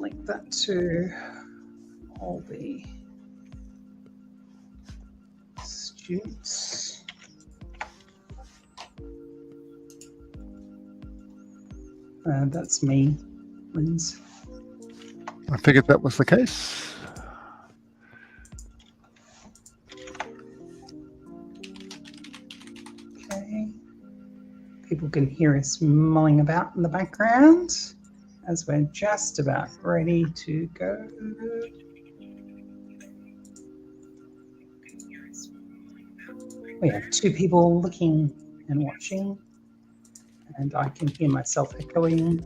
link that to all the students. That's me, Linz. I figured that was the case. Okay. People can hear us mulling about in the background as we're just about ready to go. We have 2 people looking and watching, and I can hear myself echoing.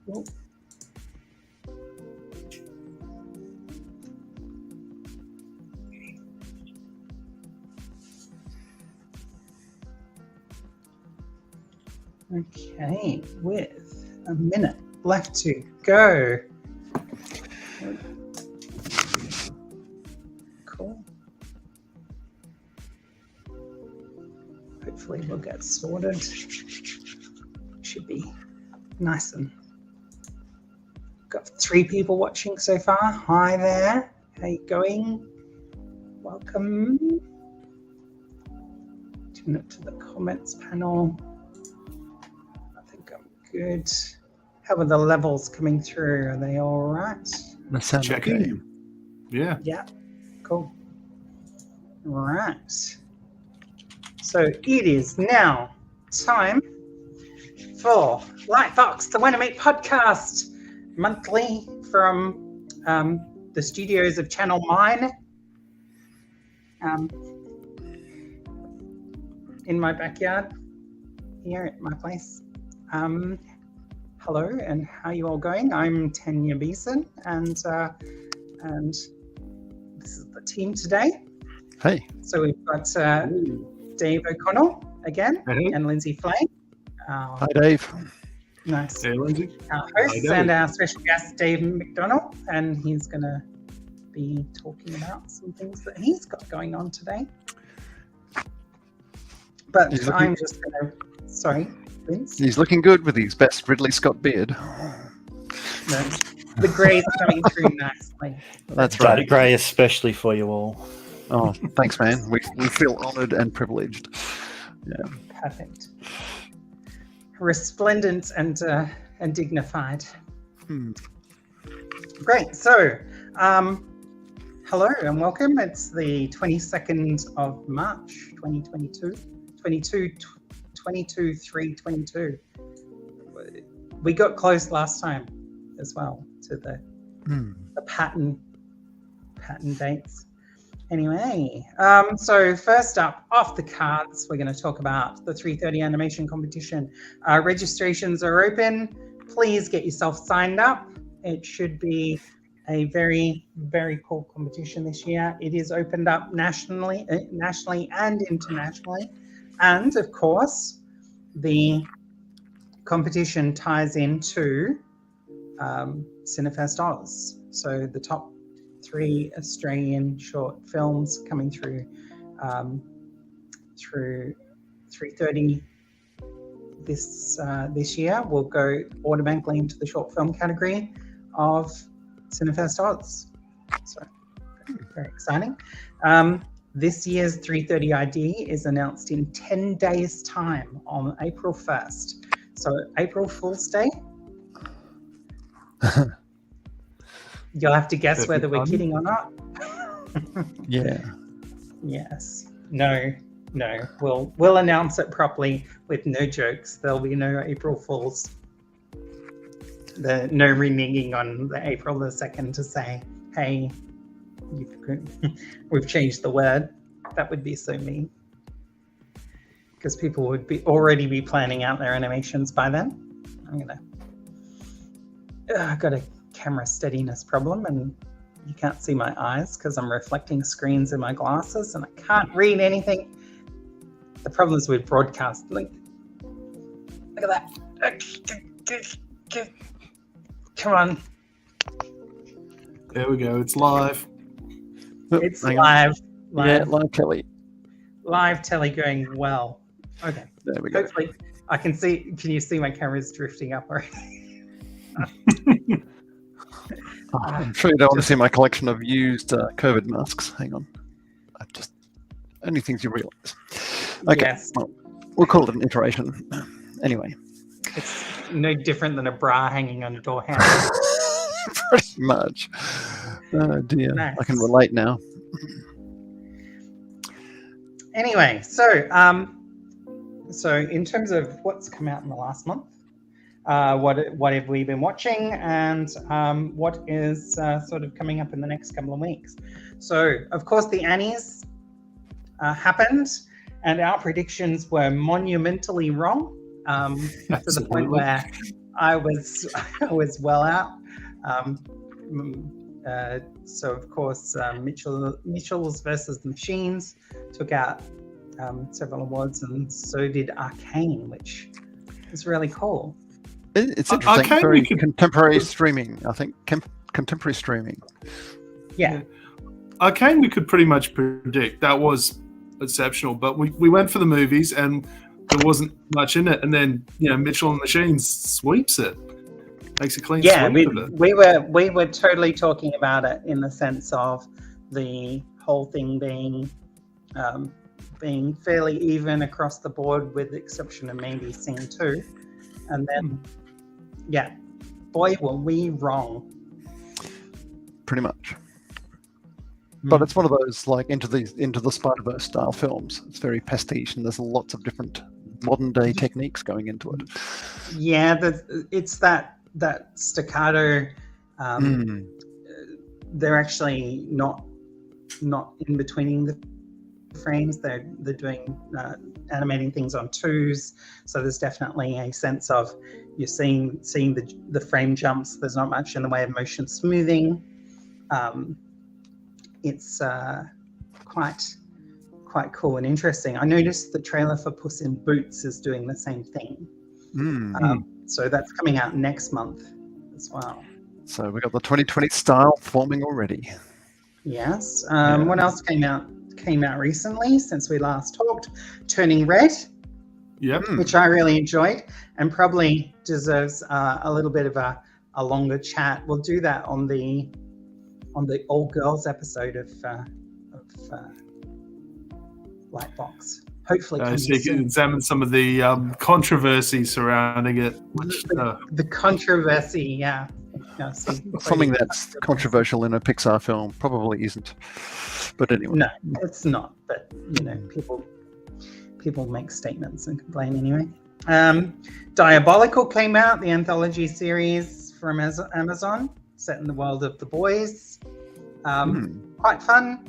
Cool. Okay, with a minute left to go. Cool. Hopefully we'll get sorted. Should be nice and got 3 people watching so far. Hi there. How you going? Welcome. Turn it to the comments panel. I think I'm good. How are the levels coming through? Are they all right? That sounds Checking. okay. Yeah. Yeah. Cool. Right. So it is now time for Lightbox, the When I Meet podcast, monthly from the studios of Channel 9 in my backyard here at my place. Hello, and how are you all going? I'm Tanya Beeson, and this is the team today. Hey. So we've got Dave O'Connell again, Hey. and Lindsay Fleay. Hi, Dave. Nice. Hey, Lindsay. Our hosts Hi, Dave. and our special guest, Dave McDonnell, and he's going to be talking about some things that he's got going on today. But He's looking- I'm just going to... Sorry, Vince? He's looking good with his best Ridley Scott beard. No, the grey's coming through nicely. That's right. Grey especially for you all. Oh, thanks, man. We feel honoured and privileged. Yeah. Perfect. Resplendent and dignified. Great. So, hello and welcome. It's the 22nd of March, 2022. 22/3/22. We got close last time as well to the pattern dates. Anyway, so first up, off the cards, we're going to talk about the 3:30 animation competition. Registrations are open. Please get yourself signed up. It should be a very, very cool competition this year. It is opened up nationally and internationally. And of course, the competition ties into Cinefest Oz. So the top 3 Australian short films coming through 3:30 this year will go automatically into the short film category of Cinefest Oz. So very exciting. This year's 3:30 ID is announced in 10 days' time on April 1st. So April Fool's Day. You'll have to guess whether we're kidding or not. Yeah. Yes. No. We'll announce it properly with no jokes. There'll be no April Fools. No reneging on the April the 2nd to say, hey, we've changed the word. That would be so mean. Because people would already be planning out their animations by then. I've got a camera steadiness problem, and you can't see my eyes because I'm reflecting screens in my glasses, and I can't read anything. The problem is with broadcast. Look at that. Come on. There we go. It's live. It's live. Yeah, live telly. Live telly going well. Okay. There we go. Hopefully, I can see. Can you see my camera's drifting up already? I'm sure you don't want to see my collection of used COVID masks. Hang on. Only things you realise. Okay. Yes. Well, we'll call it an iteration. Anyway. It's no different than a bra hanging on a door handle. Pretty much. Oh dear. Nice. I can relate now. Anyway, so in terms of what's come out in the last month, what have we been watching, and what is sort of coming up in the next couple of weeks? So, of course, the Annies happened, and our predictions were monumentally wrong, to the point where I was well out. So, of course, Mitchell's versus the Machines took out several awards, and so did Arcane, which is really cool. It's interesting. Very contemporary streaming, I think. Contemporary streaming. Yeah. Arcane we could pretty much predict. That was exceptional. But we went for the movies, and there wasn't much in it. And then, Mitchell and the Machines sweeps it. Makes a clean sweep of it. we were totally talking about it in the sense of the whole thing being fairly even across the board, with the exception of maybe Sing 2. And then, boy, were we wrong. Pretty much. But it's one of those like into the Spider-Verse style films. It's very pastiche, and there's lots of different modern day techniques going into it. Yeah, it's that staccato. They're actually not in between the frames. They're doing animating things on twos, so there's definitely a sense of you're seeing the frame jumps. There's not much in the way of motion smoothing. It's quite cool and interesting. I noticed the trailer for Puss in Boots is doing the same thing. So that's coming out next month as well. So we got the 2020 style forming already. Yes. What else came out recently since we last talked? Turning Red. Yep. Which I really enjoyed, and probably deserves a little bit of a longer chat. We'll do that on the All Girls episode of Lightbox. Hopefully, so you can examine some of the controversy surrounding it. The controversy, yeah. Something that's controversial in a Pixar film probably isn't. But anyway. No, it's not. But people make statements and complain anyway. Diabolical came out, the anthology series from Amazon, set in the world of The Boys. Quite fun,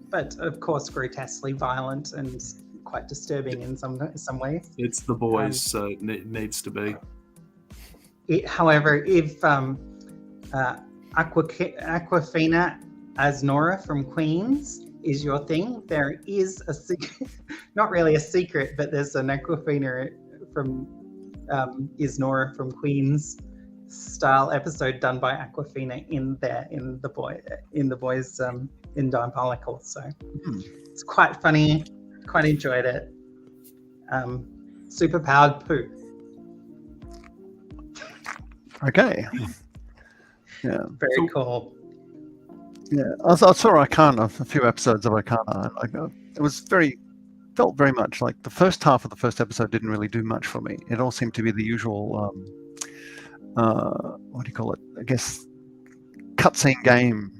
but of course grotesquely violent and quite disturbing in some ways. It's The Boys, so it needs to be. However, if Awkwafina as Nora from Queens is your thing, there is a secret, not really a secret, but there's an Awkwafina from is Nora from Queens style episode done by Awkwafina in The Boys in Diabolical. So it's quite funny, quite enjoyed it. Super powered poo. Okay. Yeah. Very cool. Yeah, I saw Arcana, a few episodes of Arcana. It felt very much like the first half of the first episode didn't really do much for me. It all seemed to be the usual, what do you call it? I guess cutscene game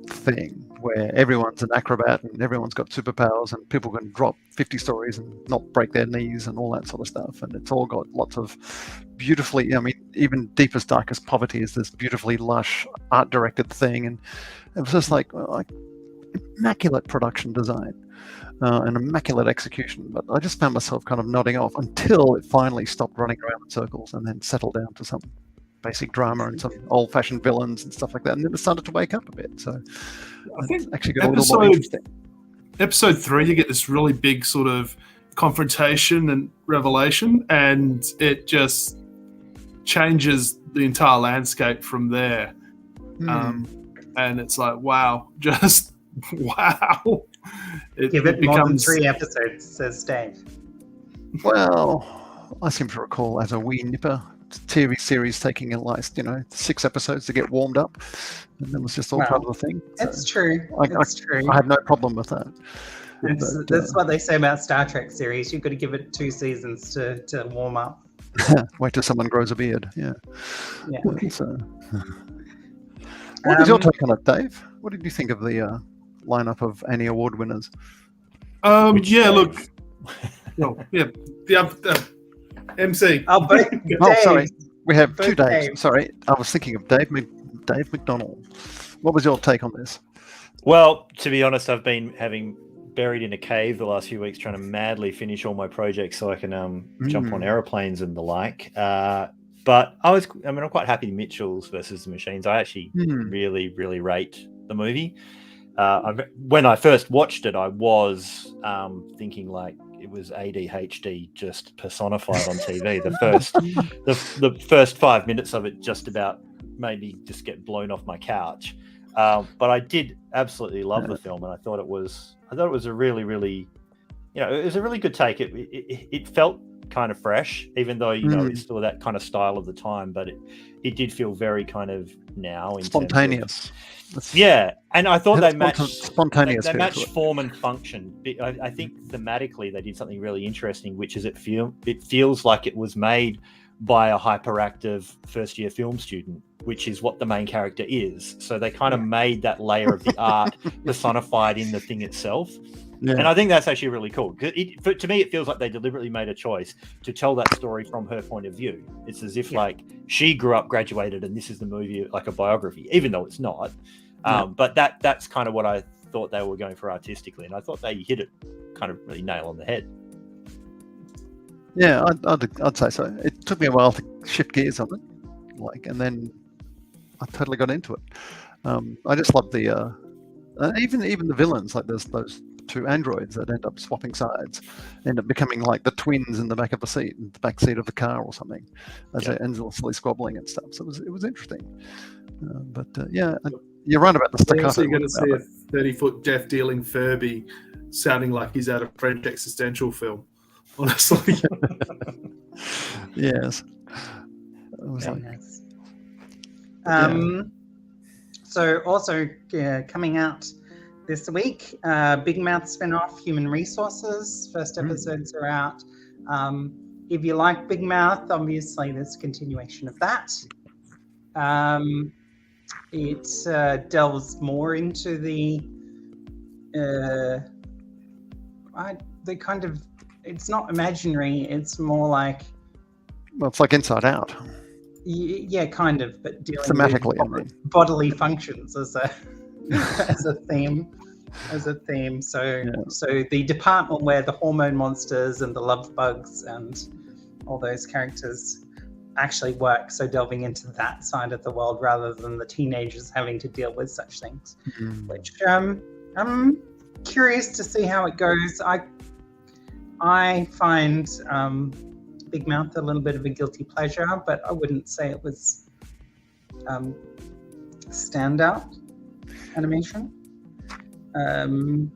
thing where everyone's an acrobat and everyone's got superpowers and people can drop 50 stories and not break their knees and all that sort of stuff. And it's all got lots of beautifully, even Deepest Darkest Poverty is this beautifully lush art directed thing, and it was just like immaculate production design and immaculate execution. But I just found myself kind of nodding off until it finally stopped running around in circles and then settled down to some basic drama and some old-fashioned villains and stuff like that, and then it started to wake up a bit. So I think actually got a little more interesting. Episode 3, you get this really big sort of confrontation and revelation, and it just changes the entire landscape from there. And it's like, wow, just wow. Give it more than 3 episodes, says Dave. Well, I seem to recall as a wee nipper, TV series taking at least 6 episodes to get warmed up, and that was just all part of the thing. So it's true. It's true. I have no problem with that. That's what they say about Star Trek series. You've got to give it 2 seasons to warm up. Wait till someone grows a beard. Yeah. So, what was your take on it, Dave? What did you think of the lineup of Annie Award winners? Look. The MC. Sorry. We have Both 2 Daves. Daves. Sorry. I was thinking of Dave McDonnell. What was your take on this? Well, to be honest, I've been having buried in a cave the last few weeks trying to madly finish all my projects so I can jump on aeroplanes and the like. But I'm quite happy Mitchells versus the Machines. I actually really, really rate the movie. When I first watched it, I was thinking like it was ADHD just personified on TV. The first 5 minutes of it just about made me just get blown off my couch. But I did absolutely love the film, and I thought it was a really, really, it was a really good take. It felt kind of fresh, even though it's still that kind of style of the time, but it did feel very kind of now in spontaneous. And I thought they matched spontaneous. They matched form and function. I think thematically they did something really interesting, which is it feels like it was made by a hyperactive first-year film student, which is what the main character is. So they kind of made that layer of the art personified in the thing itself. Yeah. And I think that's actually really cool. To me, it feels like they deliberately made a choice to tell that story from her point of view. It's as if like she grew up, graduated, and this is the movie like a biography, even though it's not. But that's kind of what I thought they were going for artistically, and I thought they hit it kind of really nail on the head. Yeah, I'd say so. It took me a while to shift gears on it, and then I totally got into it. I just love the even the villains. Like there's those 2 androids that end up swapping sides, end up becoming like the twins in the back of the back seat of the car or something, as they're endlessly squabbling and stuff. So it was interesting. You're right about the staccato. Also, you're going to see a 30-foot death dealing Furby sounding like he's out of French existential film. Honestly, yes. So also coming out this week, Big Mouth spin-off, Human Resources. First episodes are out. If you like Big Mouth, obviously there's a continuation of that. It delves more into the kind of, it's not imaginary, it's more like... Well, it's like Inside Out. Yeah, kind of, but dealing thematically with bodily functions as a theme. So the department where the hormone monsters and the love bugs and all those characters actually work, so delving into that side of the world rather than the teenagers having to deal with such things, which I'm curious to see how it goes. I find Big Mouth a little bit of a guilty pleasure, but I wouldn't say it was standout animation. We'll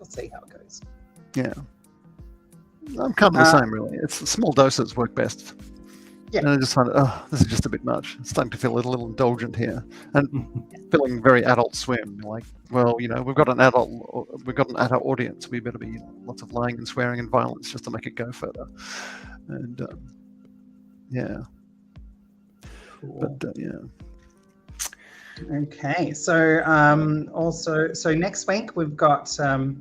see how it goes. Yeah, I'm kind of the same, really. It's small doses work best. Yeah. And I just find, this is just a bit much. It's starting to feel a little indulgent here, and feeling very Adult Swim. Like, well, we've got an adult audience. We better be lots of lying and swearing and violence just to make it go further. And Cool. But Okay, so next week we've got The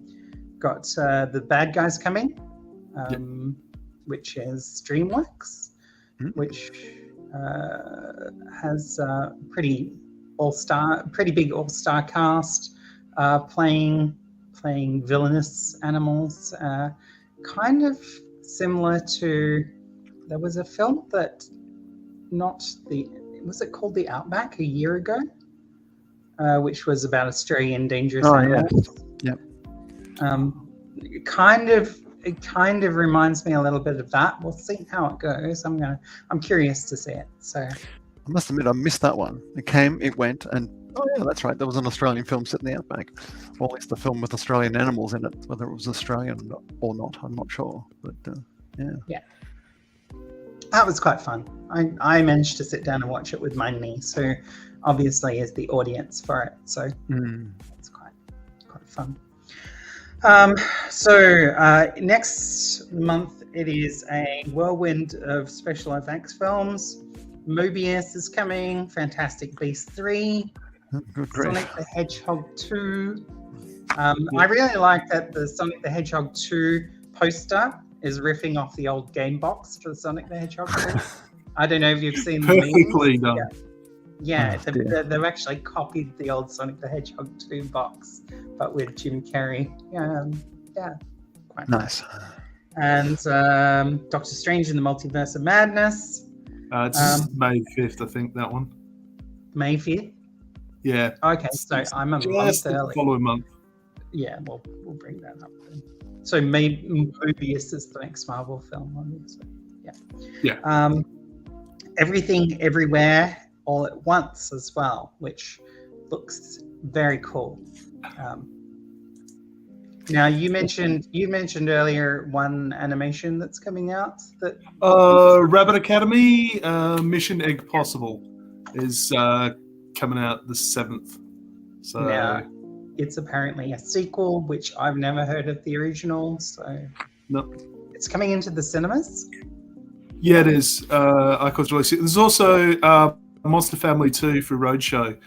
Bad Guys coming, which is DreamWorks. which has pretty big all-star cast, playing villainous animals, kind of similar to. There was a film that was it called The Outback a year ago, which was about Australian dangerous animals. Yeah. It kind of reminds me a little bit of that. We'll see how it goes. I'm curious to see it. So I must admit, I missed that one. It came, it went, and oh yeah, that's right. There was an Australian film set in the outback, or at least a film with Australian animals in it. Whether it was Australian or not, I'm not sure. But yeah, that was quite fun. I managed to sit down and watch it with my niece, who obviously is the audience for it. So it's quite fun. So next month it is a whirlwind of special effects films. Mobius is coming, Fantastic Beasts 3, Sonic the Hedgehog 2. I really like that the Sonic the Hedgehog 2 poster is riffing off the old game box for Sonic the Hedgehog 2. I don't know if you've seen the perfectly done. Yeah, they've actually copied the old Sonic the Hedgehog 2 box, but with Jim Carrey. Yeah, quite nice. And Doctor Strange in the Multiverse of Madness. It's May 5th, I think, that one. May 5th? Yeah. Okay, so I'm a month early. Following month. Yeah, we'll bring that up then. So Mobius is the next Marvel film, obviously. Yeah. Everything, Everywhere, All at Once as well, which looks very cool. Now you mentioned earlier one animation that's coming out that Rabbit Academy Mission Egg Possible is coming out the 7th. So now, it's apparently a sequel, which I've never heard of the original. So no, it's coming into the cinemas. Yeah, it is. I was really sick. There's also Monster Family 2 for Roadshow,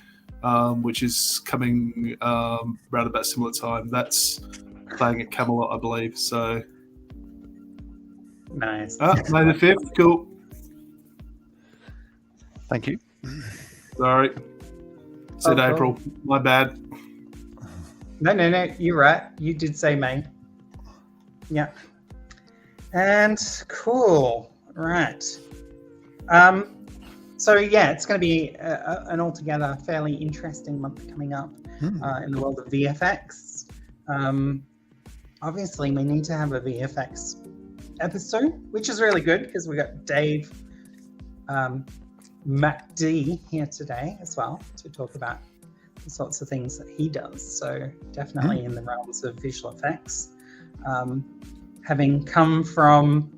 which is coming around about similar time. That's playing at Camelot, I believe. So nice. May the 5th. Cool. Thank you. Sorry. Said April. Cool. My bad. No. You're right. You did say May. Yeah. And cool. Right. So yeah, it's going to be an altogether fairly interesting month coming up in the world of VFX. Obviously, we need to have a VFX episode, which is really good because we got Dave MacD here today as well to talk about the sorts of things that he does. So definitely in the realms of visual effects, having come from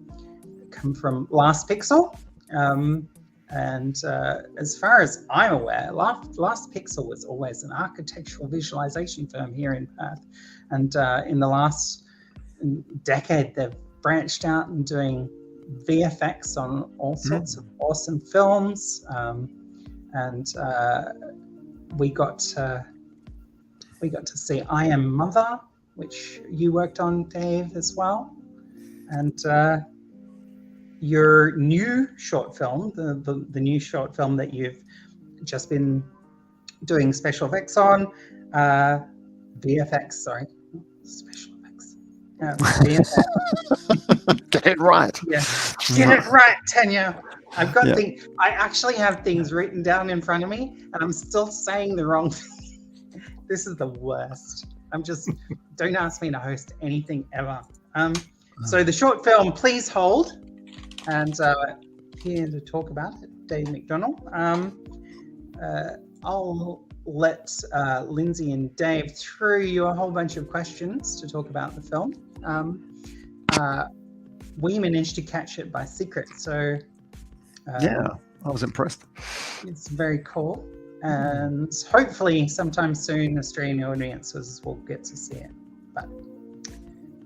Last Pixel. And as far as I'm aware, Last Pixel was always an architectural visualization firm here in Perth. And in the last decade, they've branched out and doing VFX on all sorts of awesome films. And we got to see I Am Mother, which you worked on, Dave, as well. And your new short film, the new short film that you've just been doing special effects on, special effects. VFX. Get it right. Yeah, get it right, Tanya. I've got things. I actually have things written down in front of me, and I'm still saying the wrong thing. This is the worst. Don't ask me to host anything ever. So the short film, Please Hold. And here to talk about it, Dave McDonnell. I'll let Lindsay and Dave throw you a whole bunch of questions to talk about the film. We managed to catch it by secret, so I was impressed. It's very cool, and hopefully sometime soon Australian audiences will get to see it. But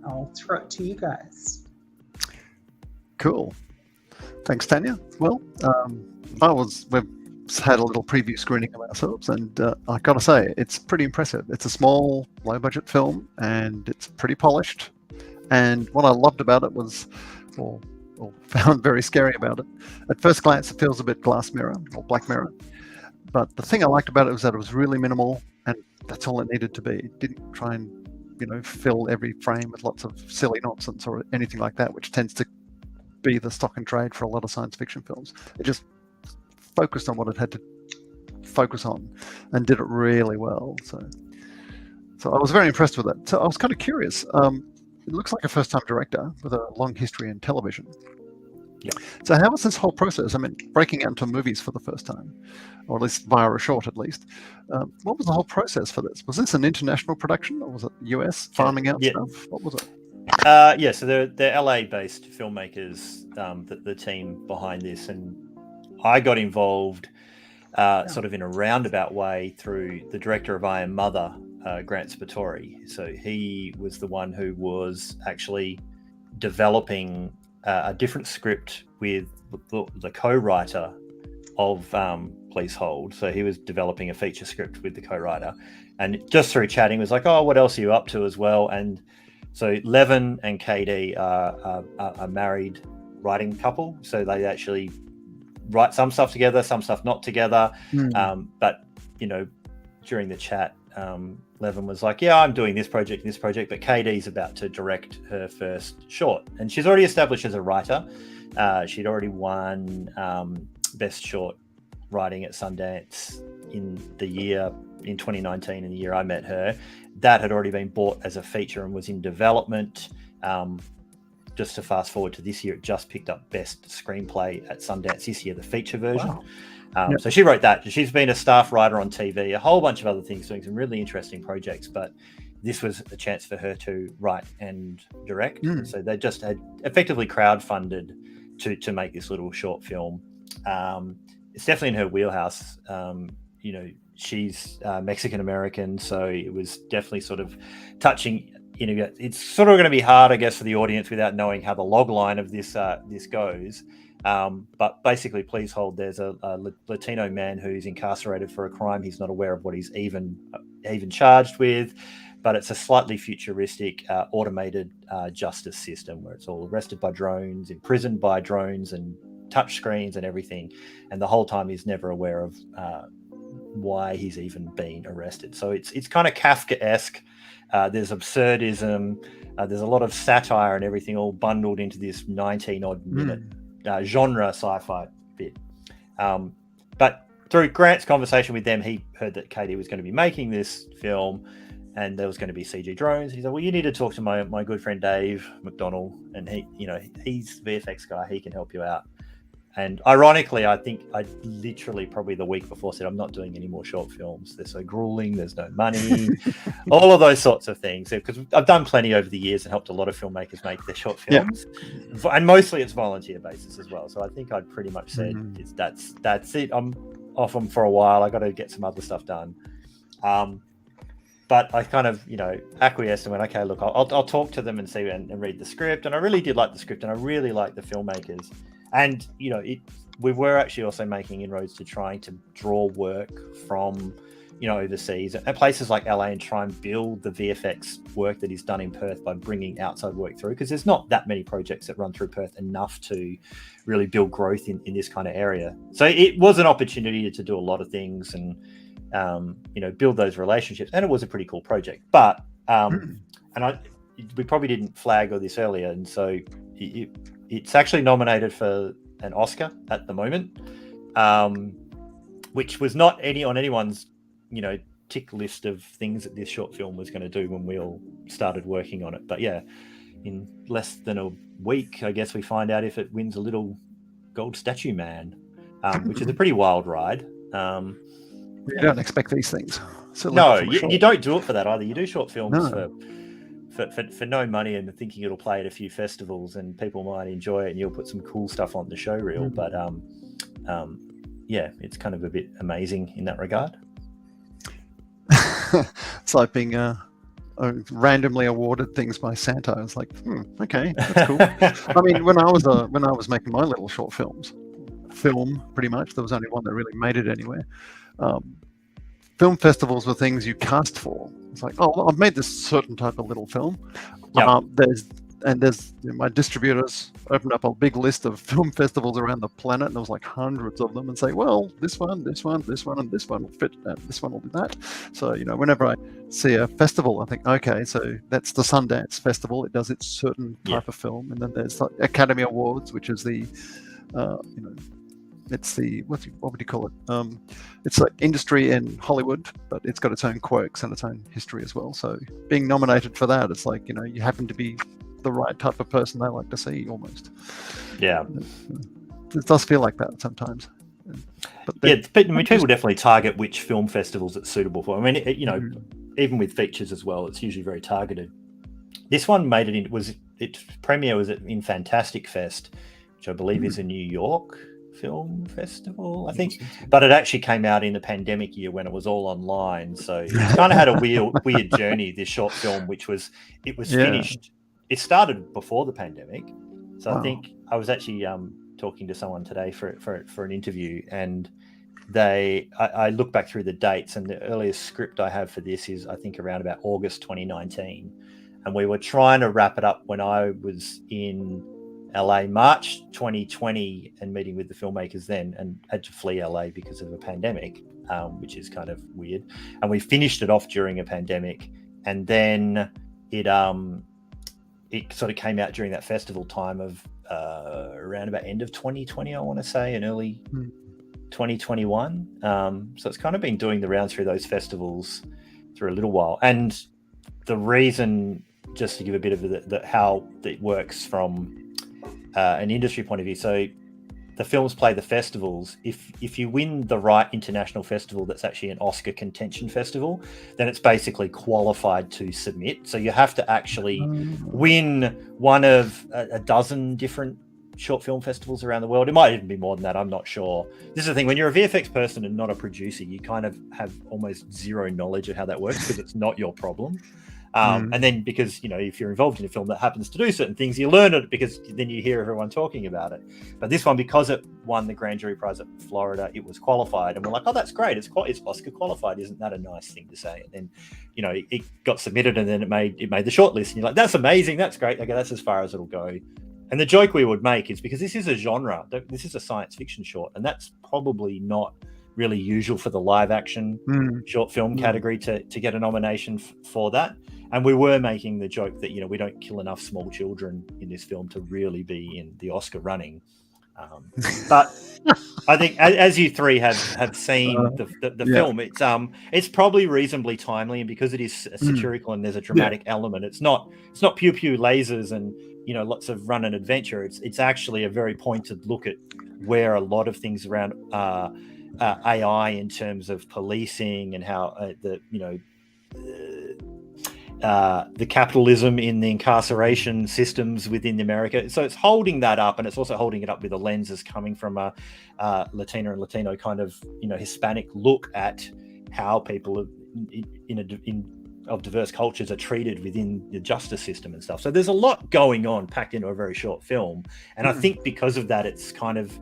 I'll throw it to you guys. Cool. Thanks, Tanya. Well, we've had a little preview screening of ourselves, and I gotta say, it's pretty impressive. It's a small, low-budget film, and it's pretty polished. And what I loved about it was, well, or found very scary about it. At first glance, it feels a bit Glass Mirror or Black Mirror. But the thing I liked about it was that it was really minimal, and that's all it needed to be. It didn't try and, fill every frame with lots of silly nonsense or anything like that, which tends to be the stock and trade for a lot of science fiction films. It just focused on what it had to focus on and did it really well. So I was very impressed with it. So I was kind of curious. It looks like a first-time director with a long history in television. Yeah. So how was this whole process? I mean, breaking out into movies for the first time, or at least via a short at least. What was the whole process for this? Was this an international production, or was it US farming out stuff? What was it? So they're LA-based filmmakers, the team behind this, and I got involved sort of in a roundabout way through the director of I Am Mother, Grant Spatori. So he was the one who was actually developing a different script with the co-writer of Please Hold. So he was developing a feature script with the co-writer, and just through chatting was like, oh, what else are you up to as well? And so Levin and KD are a married writing couple, so they actually write some stuff together, some stuff not together. But during the chat, Levin was like, yeah, I'm doing this project, but KD's about to direct her first short, and she's already established as a writer. She'd already won Best Short Writing at Sundance in 2019, in the year I met her. That had already been bought as a feature and was in development. Just to fast forward to this year, it just picked up Best Screenplay at Sundance this year, the feature version. Wow. So she wrote that. She's been a staff writer on TV, a whole bunch of other things, doing some really interesting projects, but this was a chance for her to write and direct. So they just had effectively crowdfunded to make this little short film. It's definitely in her wheelhouse. She's Mexican-American, so it was definitely sort of touching. It's sort of going to be hard, I guess, for the audience without knowing how the log line of this goes. But basically, Please Hold, there's a Latino man who's incarcerated for a crime he's not aware of what he's even charged with, but it's a slightly futuristic automated justice system where it's all arrested by drones, imprisoned by drones and touch screens and everything, and the whole time he's never aware of why he's even been arrested. So it's kind of Kafka-esque. There's absurdism, there's a lot of satire and everything all bundled into this 19-odd minute genre sci-fi bit. But through Grant's conversation with them, he heard that Katie was going to be making this film and there was going to be CG drones. He said, well, you need to talk to my good friend Dave McDonnell, and he's the VFX guy, he can help you out. And ironically, I think I literally probably the week before said, I'm not doing any more short films. They're so grueling. There's no money, all of those sorts of things. Because I've done plenty over the years and helped a lot of filmmakers make their short films. Yeah. And mostly it's volunteer basis as well. So I think I'd pretty much said, that's it. I'm off them for a while. I got to get some other stuff done. But I kind of, acquiesced and went, okay, look, I'll talk to them and see and read the script. And I really did like the script and I really liked the filmmakers. And, we were actually also making inroads to trying to draw work from, overseas and places like LA and try and build the VFX work that is done in Perth by bringing outside work through, because there's not that many projects that run through Perth enough to really build growth in this kind of area. So it was an opportunity to do a lot of things and, build those relationships. And it was a pretty cool project. But, we probably didn't flag all this earlier. And so it's actually nominated for an Oscar at the moment, which was not on anyone's, tick list of things that this short film was going to do when we all started working on it. But yeah, in less than a week, I guess we find out if it wins a little gold statue man, which is a pretty wild ride. You don't expect these things. No, you don't do it for that either. You do short films for no money and thinking it'll play at a few festivals and people might enjoy it and you'll put some cool stuff on the show reel. But it's kind of a bit amazing in that regard. It's like being randomly awarded things by Santa. It's like, okay, that's cool. I mean, when I was making my little short film pretty much, there was only one that really made it anywhere. Film festivals were things you cast for. It's like, oh, well, I've made this certain type of little film. Yep. and there's my distributors opened up a big list of film festivals around the planet, and there was like hundreds of them, and say, well, this one, and this one will fit, and this one will do that. So whenever I see a festival, I think, okay, so that's the Sundance Festival. It does its certain type of film, and then there's like Academy Awards, which is the it's the what would you call it? It's like industry in Hollywood, but it's got its own quirks and its own history as well. So being nominated for that, it's like you happen to be the right type of person they like to see, almost. Yeah, it does feel like that sometimes. But people definitely target which film festivals it's suitable for. I mean, even with features as well, it's usually very targeted. This one made it in. Its premiere was in Fantastic Fest, which I believe is a New York film festival, I think, but it actually came out in the pandemic year when it was all online. So it kind of had a weird journey. This short film, it was finished. It started before the pandemic, so I think I was actually talking to someone today for an interview, and I look back through the dates, and the earliest script I have for this is I think around about August 2019, and we were trying to wrap it up when I was in LA March 2020 and meeting with the filmmakers then, and had to flee LA because of a pandemic, which is kind of weird. And we finished it off during a pandemic, and then it sort of came out during that festival time of around about end of 2020, I want to say, and early 2021. So it's kind of been doing the rounds through those festivals through a little while. And the reason, just to give a bit of how it works from an industry point of view. So the films play the festivals. If you win the right international festival that's actually an Oscar contention festival, then it's basically qualified to submit. So you have to actually win one of a dozen different short film festivals around the world. It might even be more than that, I'm not sure. This is the thing, when you're a VFX person and not a producer, you kind of have almost zero knowledge of how that works because it's not your problem. And then because, if you're involved in a film that happens to do certain things, you learn it because then you hear everyone talking about it. But this one, because it won the Grand Jury Prize at Florida, it was qualified. And we're like, oh, that's great. It's Oscar qualified. Isn't that a nice thing to say? And then, it got submitted, and then it made the shortlist. And you're like, that's amazing. That's great. Okay, that's as far as it'll go. And the joke we would make is, because this is a genre, this is a science fiction short, and that's probably not really usual for the live action short film category to get a nomination for that. And we were making the joke that, we don't kill enough small children in this film to really be in the Oscar running. But I think, as you three have seen the film, it's probably reasonably timely, and because it is satirical and there's a dramatic element, it's not pew pew lasers and lots of run and adventure. It's actually a very pointed look at where a lot of things around AI in terms of policing and how the capitalism in the incarceration systems within America. So it's holding that up, and it's also holding it up with the lenses coming from a Latina and Latino kind of Hispanic look at how people of diverse cultures are treated within the justice system and stuff. So there's a lot going on packed into a very short film, and I think because of that, it's kind of,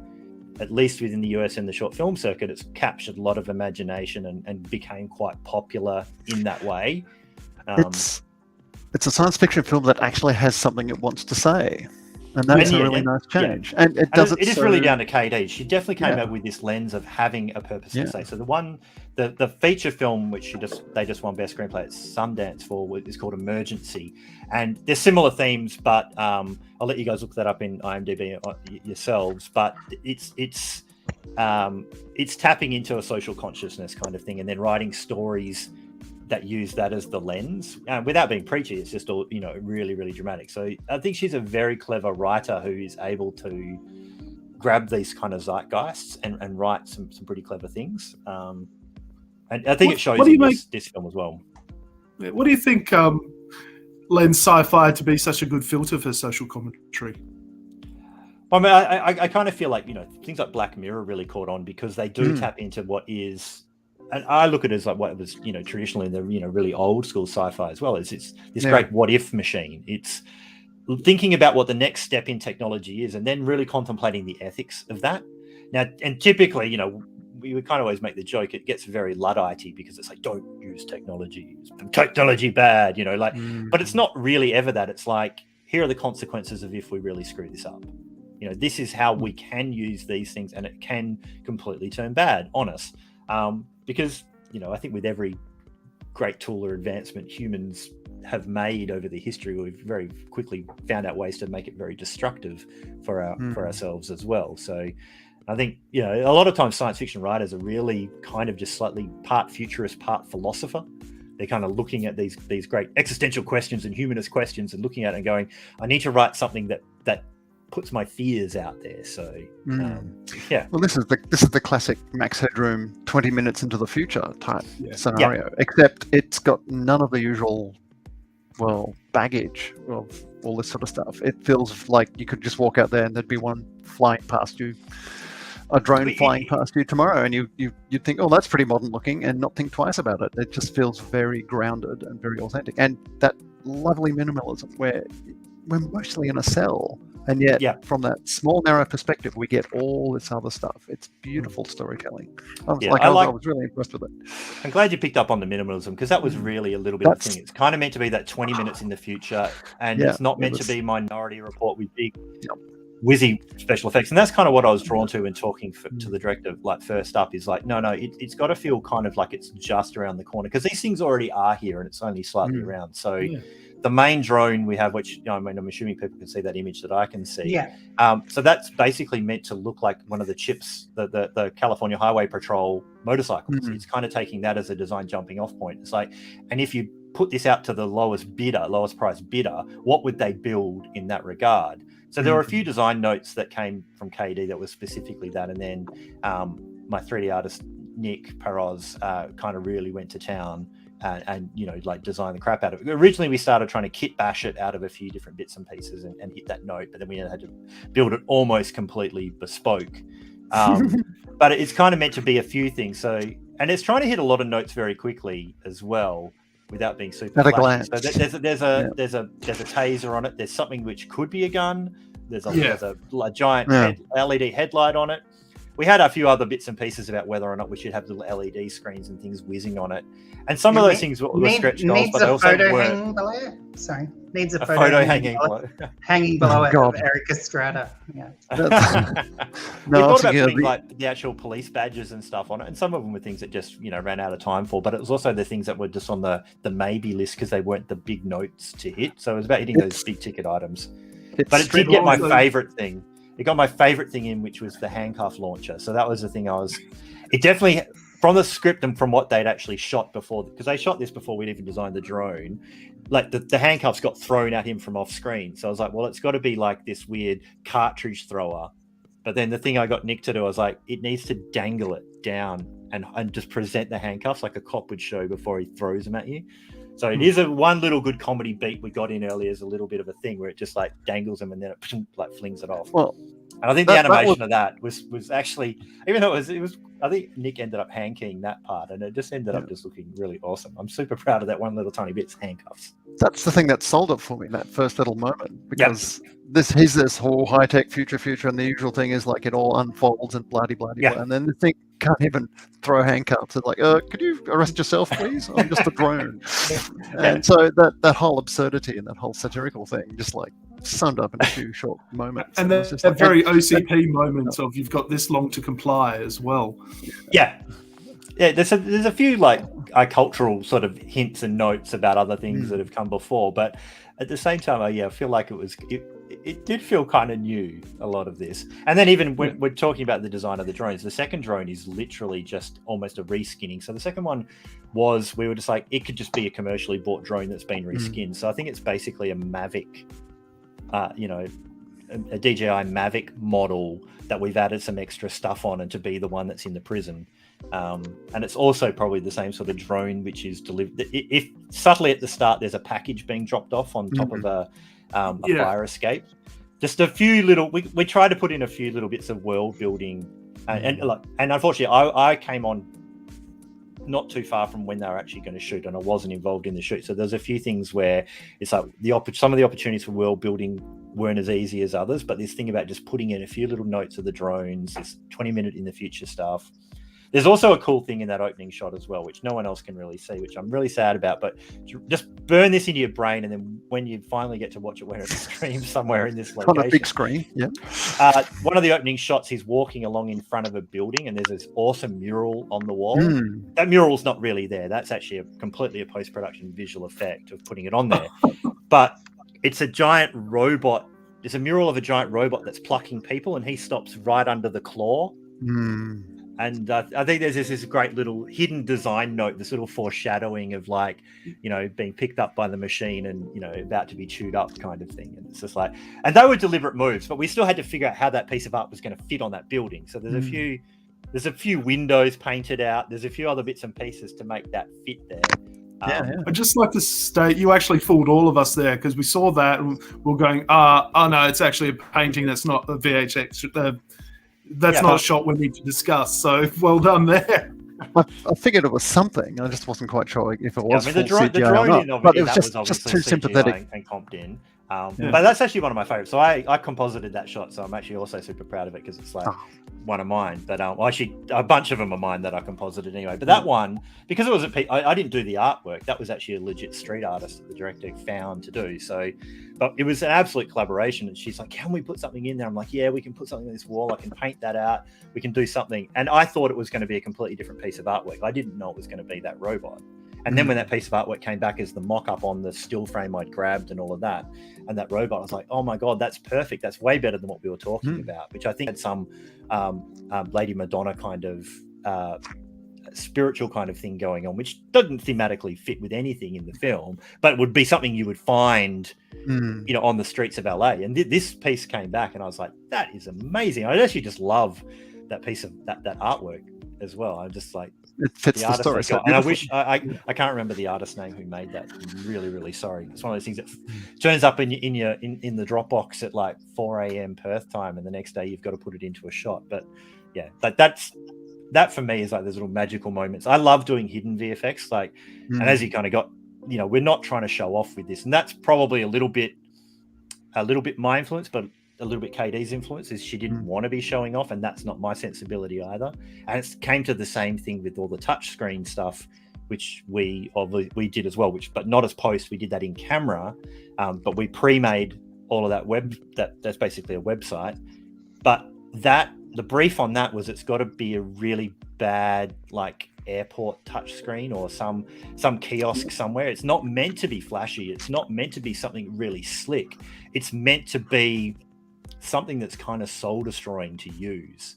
at least within the US and the short film circuit, it's captured a lot of imagination and became quite popular in that way. It's a science fiction film that actually has something it wants to say, and that's a really nice change. And it does. It is really down to KD. She definitely came out with this lens of having a purpose to say. So the feature film which they just won Best Screenplay at Sundance for is called Emergency, and there's similar themes, but I'll let you guys look that up in IMDb yourselves. But it's tapping into a social consciousness kind of thing, and then writing stories that use that as the lens, without being preachy. It's just all really, really dramatic. So I think she's a very clever writer who is able to grab these kind of zeitgeists and write some pretty clever things. And I think it shows in this film as well. What do you think lends sci-fi to be such a good filter for social commentary? I mean, I kind of feel like things like Black Mirror really caught on because they do tap into what is. And I look at it as like what was, traditionally in the, really old school sci-fi as well. It's this great what if machine. It's thinking about what the next step in technology is, and then really contemplating the ethics of that. Now, and typically, we would kind of always make the joke, it gets very Luddite because it's like, don't use technology. Technology bad, but it's not really ever that. It's like, here are the consequences of if we really screw this up. You know, this is how we can use these things, and it can completely turn bad on us. Because, you know, I think with every great tool or advancement humans have made over the history, we've very quickly found out ways to make it very destructive for ourselves as well. So I think, you know, a lot of times science fiction writers are really kind of just slightly part futurist, part philosopher. They're kind of looking at these great existential questions and humanist questions and looking at it and going, I need to write something that puts my fears out there. So yeah. Well, this is the classic Max Headroom 20 minutes into the future type scenario, except it's got none of the usual baggage of all this sort of stuff. It feels like you could just walk out there and there'd be one flying past you, a drone flying past you tomorrow, and you'd think, oh, that's pretty modern looking, and not think twice about it. It just feels very grounded and very authentic, and that lovely minimalism where we're mostly in a cell, and yet from that small narrow perspective we get all this other stuff. It's beautiful storytelling. I was really impressed with it. I'm glad you picked up on the minimalism, because that was really a little bit of the thing. It's kind of meant to be that 20 minutes in the future, and it's not meant to be Minority Report with big whizzy special effects. And that's kind of what I was drawn to in talking to the director, like first up, is like, no, it's got to feel kind of like it's just around the corner, because these things already are here and it's only slightly around. So the main drone we have, which, I mean, I'm assuming people can see that image that I can see. Yeah. So that's basically meant to look like one of the chips, the California Highway Patrol motorcycles. It's kind of taking that as a design jumping off point. It's like, and if you put this out to the lowest price bidder, what would they build in that regard? So there were a few design notes that came from KD that was specifically that. And then my 3D artist, Nick Perroz, kind of really went to town and you know, like design the crap out of it. Originally, we started trying to kit bash it out of a few different bits and pieces and hit that note, but then we had to build it almost completely bespoke. But it's kind of meant to be a few things. So, and it's trying to hit a lot of notes very quickly as well, without being super flashy. So there's a taser on it. There's something which could be a gun. There's a giant LED headlight on it. We had a few other bits and pieces about whether or not we should have little LED screens and things whizzing on it. And some of those things were stretch goals, but they also hanging below it. Sorry. Needs a photo hanging below it of Eric Estrada. Yeah. We thought about putting like the actual police badges and stuff on it, and some of them were things that just, you know, ran out of time for, but it was also the things that were just on the maybe list because they weren't the big notes to hit. So it was about hitting those big ticket items. But it did get my favorite thing. It got my favorite thing in, which was the handcuff launcher. So that was the thing it definitely, from the script and from what they'd actually shot before, because they shot this before we'd even designed the drone, like the handcuffs got thrown at him from off screen. So I was like, well, it's got to be like this weird cartridge thrower. But then the thing I got Nick to do, I was like, it needs to dangle it down and just present the handcuffs like a cop would show before he throws them at you. So it is one little good comedy beat we got in earlier, is a little bit of a thing where it just like dangles them and then it like flings it off. Well, and I think the animation of that was actually, even though it was, I think Nick ended up hand keying that part, and it just ended up just looking really awesome. I'm super proud of that one little tiny bit's handcuffs. That's the thing that sold it for me, that first little moment, because he's this whole high tech future, and the usual thing is like it all unfolds and blah blah blah, and then the thing can't even throw handcuffs. It's like, could you arrest yourself, please? I'm just a drone. And so that whole absurdity and that whole satirical thing just like summed up in a few short moments. And there's just very OCP moments of you've got this long to comply as well. Yeah, there's a few like cultural sort of hints and notes about other things that have come before, but at the same time, I feel like it did feel kind of new, a lot of this. And then even when we're talking about the design of the drones, the second drone is literally just almost a reskinning. So the second one we were just like, it could just be a commercially bought drone that's been reskinned. So I think it's basically a Mavic, a DJI Mavic model that we've added some extra stuff on, and to be the one that's in the prison. And it's also probably the same sort of drone which is delivered. If subtly at the start there's a package being dropped off on top of a fire escape. Just a few little. We try to put in a few little bits of world building, and unfortunately, I came on not too far from when they were actually going to shoot, and I wasn't involved in the shoot. So there's a few things where it's like some of the opportunities for world building weren't as easy as others. But this thing about just putting in a few little notes of the drones, this 20-minute in the future stuff. There's also a cool thing in that opening shot as well, which no one else can really see, which I'm really sad about. But just burn this into your brain, and then when you finally get to watch it, when it's streamed somewhere in this location, on a big screen, yeah. One of the opening shots, he's walking along in front of a building, and there's this awesome mural on the wall. That mural's not really there. That's actually completely a post-production visual effect of putting it on there. But it's a giant robot. There's a mural of a giant robot that's plucking people, and he stops right under the claw. And I think there's this great little hidden design note, this little foreshadowing of like, you know, being picked up by the machine and, you know, about to be chewed up kind of thing. And it's just like, and they were deliberate moves, but we still had to figure out how that piece of art was going to fit on that building. So there's a few windows painted out. There's a few other bits and pieces to make that fit there. I'd just like to state, you actually fooled all of us there, because we saw that and we're going, oh no, it's actually a painting. That's not a VHX. That's not a shot we need to discuss. So well done there. I figured it was something. I just wasn't quite sure if it was the full drone CGI or not. in, But it was just too CGI sympathetic. and comped in. But that's actually one of my favorites. So I composited that shot, so I'm actually also super proud of it, because it's like one of mine. But actually, a bunch of them are mine that I composited anyway. But that one, because it was I didn't do the artwork. That was actually a legit street artist that the director found to do. So, but it was an absolute collaboration. And she's like, "Can we put something in there?" I'm like, "Yeah, we can put something on this wall. I can paint that out. We can do something." And I thought it was going to be a completely different piece of artwork. I didn't know it was going to be that robot. And then when that piece of artwork came back as the mock-up on the still frame I'd grabbed and all of that, and that robot, I was like, oh my God, that's perfect. That's way better than what we were talking about, which I think had some Lady Madonna kind of spiritual kind of thing going on, which doesn't thematically fit with anything in the film, but it would be something you would find, you know, on the streets of LA. And this piece came back and I was like, that is amazing. I actually just love that piece of that artwork as well. I'm just like, it fits the story. So and I wish I can't remember the artist's name who made that. I'm really, really sorry. It's one of those things that turns up in the Dropbox at like 4 a.m. Perth time, and the next day you've got to put it into a shot. But yeah, that for me is like those little magical moments. I love doing hidden VFX, like, and as you kind of got, you know, we're not trying to show off with this, and that's probably a little bit my influence, but a little bit KD's influence is she didn't want to be showing off, and that's not my sensibility either. And it came to the same thing with all the touchscreen stuff, which we did as well, but not as post. We did that in camera, but we pre-made all of that that's basically a website. But the brief on that was it's got to be a really bad like airport touchscreen or some kiosk somewhere. It's not meant to be flashy. It's not meant to be something really slick. It's meant to be something that's kind of soul destroying to use.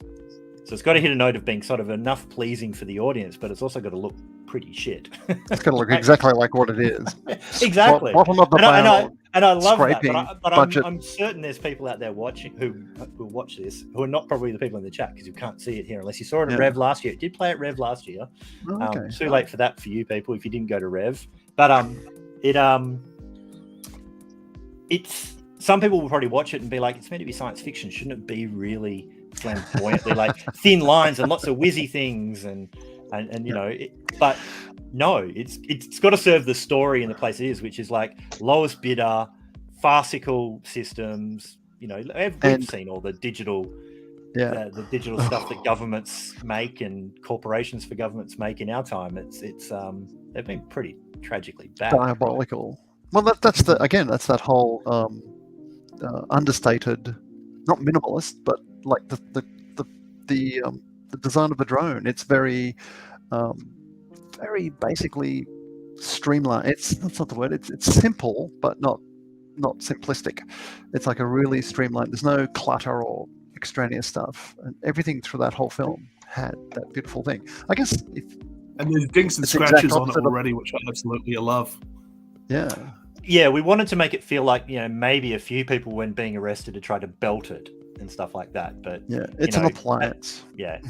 So it's got to hit a note of being sort of enough pleasing for the audience, but it's also got to look pretty shit. It's got to look exactly like what it is. Exactly. Bottom of the barrel, and I love that. But I'm certain there's people out there watching who watch this who are not probably the people in the chat, because you can't see it here unless you saw it at Rev last year. It did play at Rev last year. Too late for that for you people if you didn't go to Rev. But it's. Some people will probably watch it and be like, it's meant to be science fiction. Shouldn't it be really flamboyantly like thin lines and lots of whizzy things and you know, but no, it's got to serve the story in the place it is, which is like lowest bidder, farcical systems. You know, we've seen all the digital, the digital stuff that governments make and corporations for governments make in our time. It's they've been pretty tragically bad, diabolical. Well, that's that whole understated, not minimalist, but like the design of the drone. It's very basically streamlined. That's not the word. It's simple, but not simplistic. It's like a really streamlined. There's no clutter or extraneous stuff, and everything through that whole film had that beautiful thing. I guess and there's dinks and scratches on it already, which I absolutely love. Yeah, we wanted to make it feel like, you know, maybe a few people when being arrested to try to belt it and stuff like that. But it's an appliance.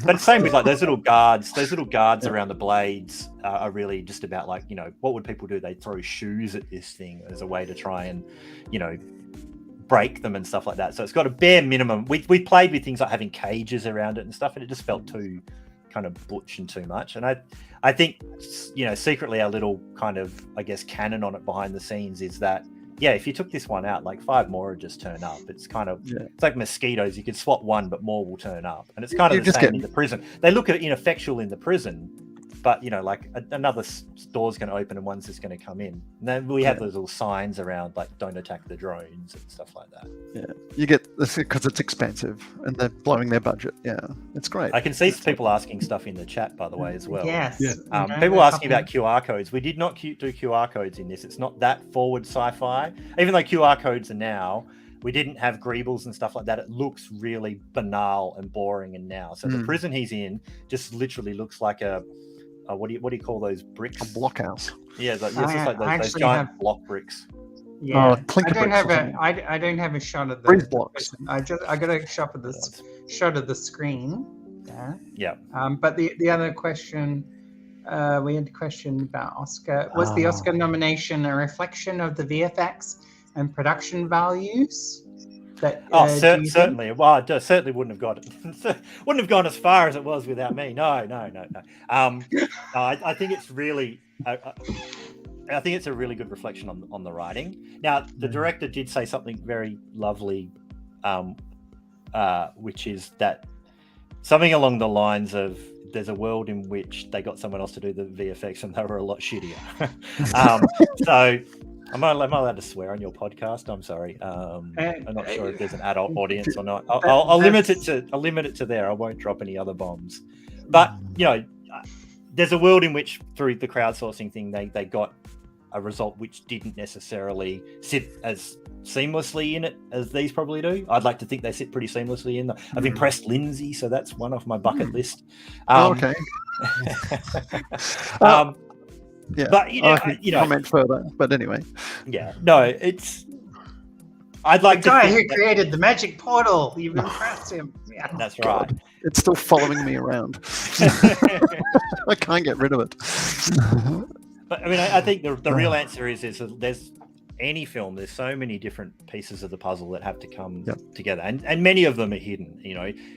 But same with like those little guards around the blades are really just about like, you know, what would people do? They throw shoes at this thing as a way to try and, you know, break them and stuff like that. So it's got a bare minimum. We played with things like having cages around it and stuff, and it just felt too kind of butch and too much. And I think, you know, secretly our little kind of, I guess, canon on it behind the scenes is that yeah, if you took this one out, like 5 more would just turn up. It's kind of it's like mosquitoes. You could swap one, but more will turn up, and it's kind of the same in the prison. They look at it ineffectual in the prison, but like another door's going to open and one's just going to come in. And then we have those little signs around, like "Don't attack the drones" and stuff like that. Yeah, you get this because it's expensive and they're blowing their budget. Yeah, it's great. I can see people asking stuff in the chat, by the way, as well. Yes. Yeah. People asking about QR codes. We did not do QR codes in this. It's not that forward sci-fi. Even though QR codes are now, we didn't have greebles and stuff like that. It looks really banal and boring. And now, so the prison he's in just literally looks like a what do you call those bricks? A blockhouse. Yeah, it's like those giant block bricks. Yeah, I don't have a shot of the breeze blocks. I got a shot of the screen. Yeah. But the other question, we had a question about Oscar. Was the Oscar nomination a reflection of the VFX and production values? Certainly. Well, it certainly wouldn't have got it. Wouldn't have gone as far as it was without me. No. I think it's really. I think it's a really good reflection on the writing. Now, the director did say something very lovely, which is that something along the lines of, there's a world in which they got someone else to do the VFX and they were a lot shittier. So, am I allowed to swear on your podcast? I'm sorry. I'm not sure if there's an adult audience or not. I'll limit it to there. I won't drop any other bombs. But there's a world in which, through the crowdsourcing thing, they got a result which didn't necessarily sit as seamlessly in it as these probably do. I'd like to think they sit pretty seamlessly in. I've impressed Lindsay, so that's one off my bucket list. Okay. Yeah, but comment further. But anyway, yeah, no, it's. I'd like the guy who created the magic portal. You've impressed him. Yeah, that's right. It's still following me around. I can't get rid of it. But I mean, I think the real answer is there's any film. There's so many different pieces of the puzzle that have to come together, and many of them are hidden.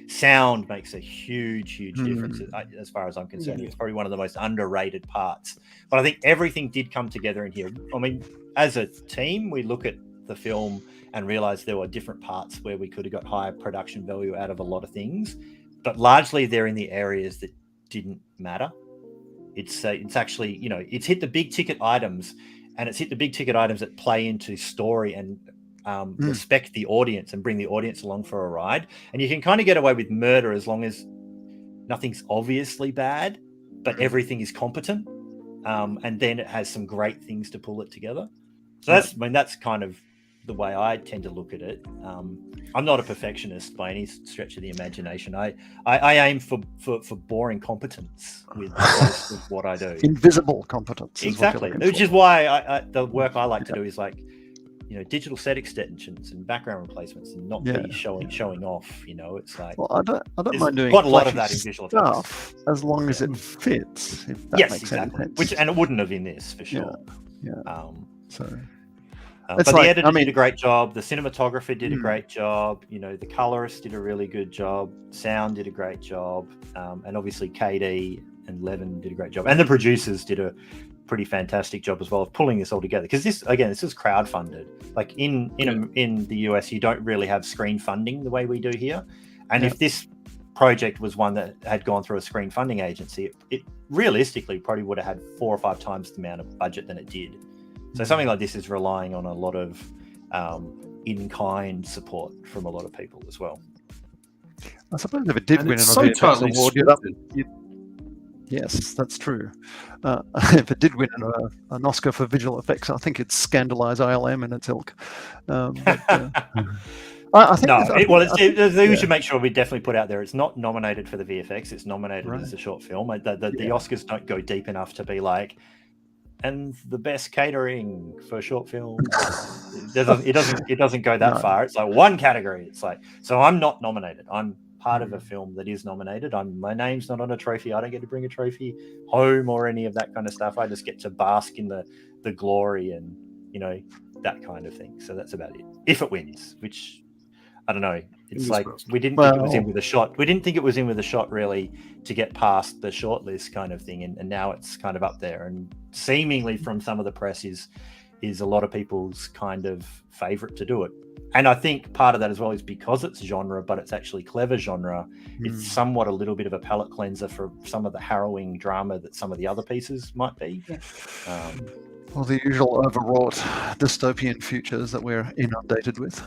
Sound makes a huge difference as far as I'm concerned. It's probably one of the most underrated parts. But I think everything did come together in here. I mean, as a team, we look at the film and realize there were different parts where we could have got higher production value out of a lot of things, but largely they're in the areas that didn't matter. It's actually, it's hit the big ticket items, and it's hit the big ticket items that play into story and respect the audience and bring the audience along for a ride. And you can kind of get away with murder as long as nothing's obviously bad, but everything is competent. And then it has some great things to pull it together. So that's kind of the way I tend to look at it. I'm not a perfectionist by any stretch of the imagination. I aim for boring competence with most of what I do. Invisible competence. Exactly. Which is why the work I like to do is like, digital set extensions and background replacements, and not be showing off. It's like, well, I don't mind doing quite a lot of that in visual stuff as long as it fits. If that makes any sense. And it wouldn't have in this for sure. But the editor did a great job. The cinematographer did a great job. The colorist did a really good job. Sound did a great job. And obviously KD and Levin did a great job. And the producers did a pretty fantastic job as well of pulling this all together. Because this is crowdfunded. Like in the US, you don't really have screen funding the way we do here. And if this project was one that had gone through a screen funding agency, it realistically probably would have had 4 or 5 times the amount of budget than it did. So something like this is relying on a lot of in-kind support from a lot of people as well. I suppose if it did win an award, yes, that's true. If it did win an Oscar for visual effects, I think it'd scandalise ILM and its ilk. I think we should make sure we definitely put out there. It's not nominated for the VFX. It's nominated as a short film. The Oscars don't go deep enough to be like, and the best catering for short film. It doesn't go that far. It's like one category. It's like, so I'm not nominated. I'm part of a film that is nominated. My name's not on a trophy. I don't get to bring a trophy home or any of that kind of stuff. I just get to bask in the glory and that kind of thing. So that's about it. If it wins, which I don't know. It's like we didn't think it was in with a shot. We didn't think it was in with a shot really to get past the shortlist kind of thing, and now it's kind of up there. And seemingly from some of the press is is a lot of people's kind of favorite to do it. And I think part of that as well is because it's genre, but it's actually clever genre. It's somewhat a little bit of a palate cleanser for some of the harrowing drama that some of the other pieces might be. Well, the usual overwrought dystopian futures that we're inundated with.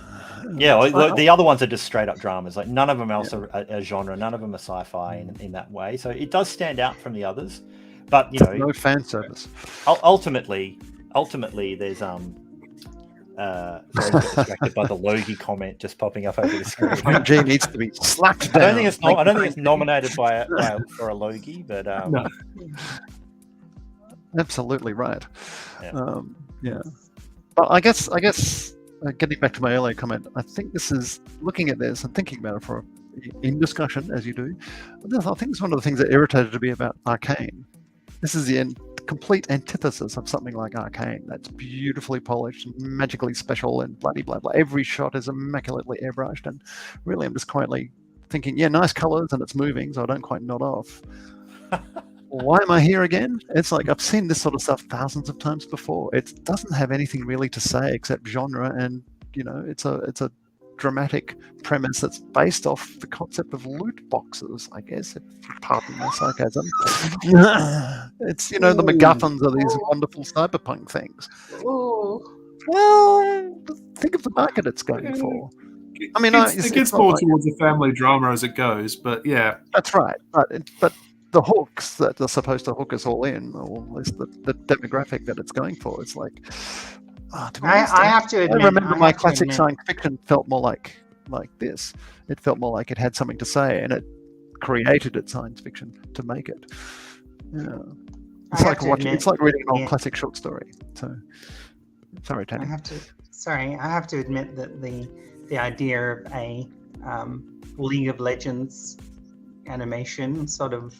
The other ones are just straight up dramas. Like none of them else are a genre. None of them are sci-fi in that way. So it does stand out from the others. But no fan service. Ultimately, there's very distracted by the Logie comment just popping up over the screen. G needs to be slapped down. I don't think it's nominated for a Logie, but no. Absolutely right. But I guess getting back to my earlier comment, I think this is looking at this and thinking about it in discussion as you do. I think it's one of the things that irritated me about Arcane. This is the complete antithesis of something like Arcane. That's beautifully polished and magically special and bloody blah blah. Every shot is immaculately airbrushed, and really I'm just quietly thinking, nice colors and it's moving, so I don't quite nod off. Why am I here again? It's like I've seen this sort of stuff thousands of times before. It doesn't have anything really to say except genre, and it's a dramatic premise that's based off the concept of loot boxes, I guess, if you pardon my sarcasm. It's the MacGuffins are these wonderful cyberpunk things. Well, think of the market it's going for. I mean, it gets more towards a family drama as it goes, but yeah, that's right. But the hooks that are supposed to hook us all in, or at least the demographic that it's going for, it's like. I have to admit. I remember my classic science fiction felt more like this. It felt more like it had something to say, and it created its science fiction to make it. Yeah, it's like watching. It's like reading an old classic short story. So, sorry, Tanya. I have to admit that the idea of a League of Legends animation sort of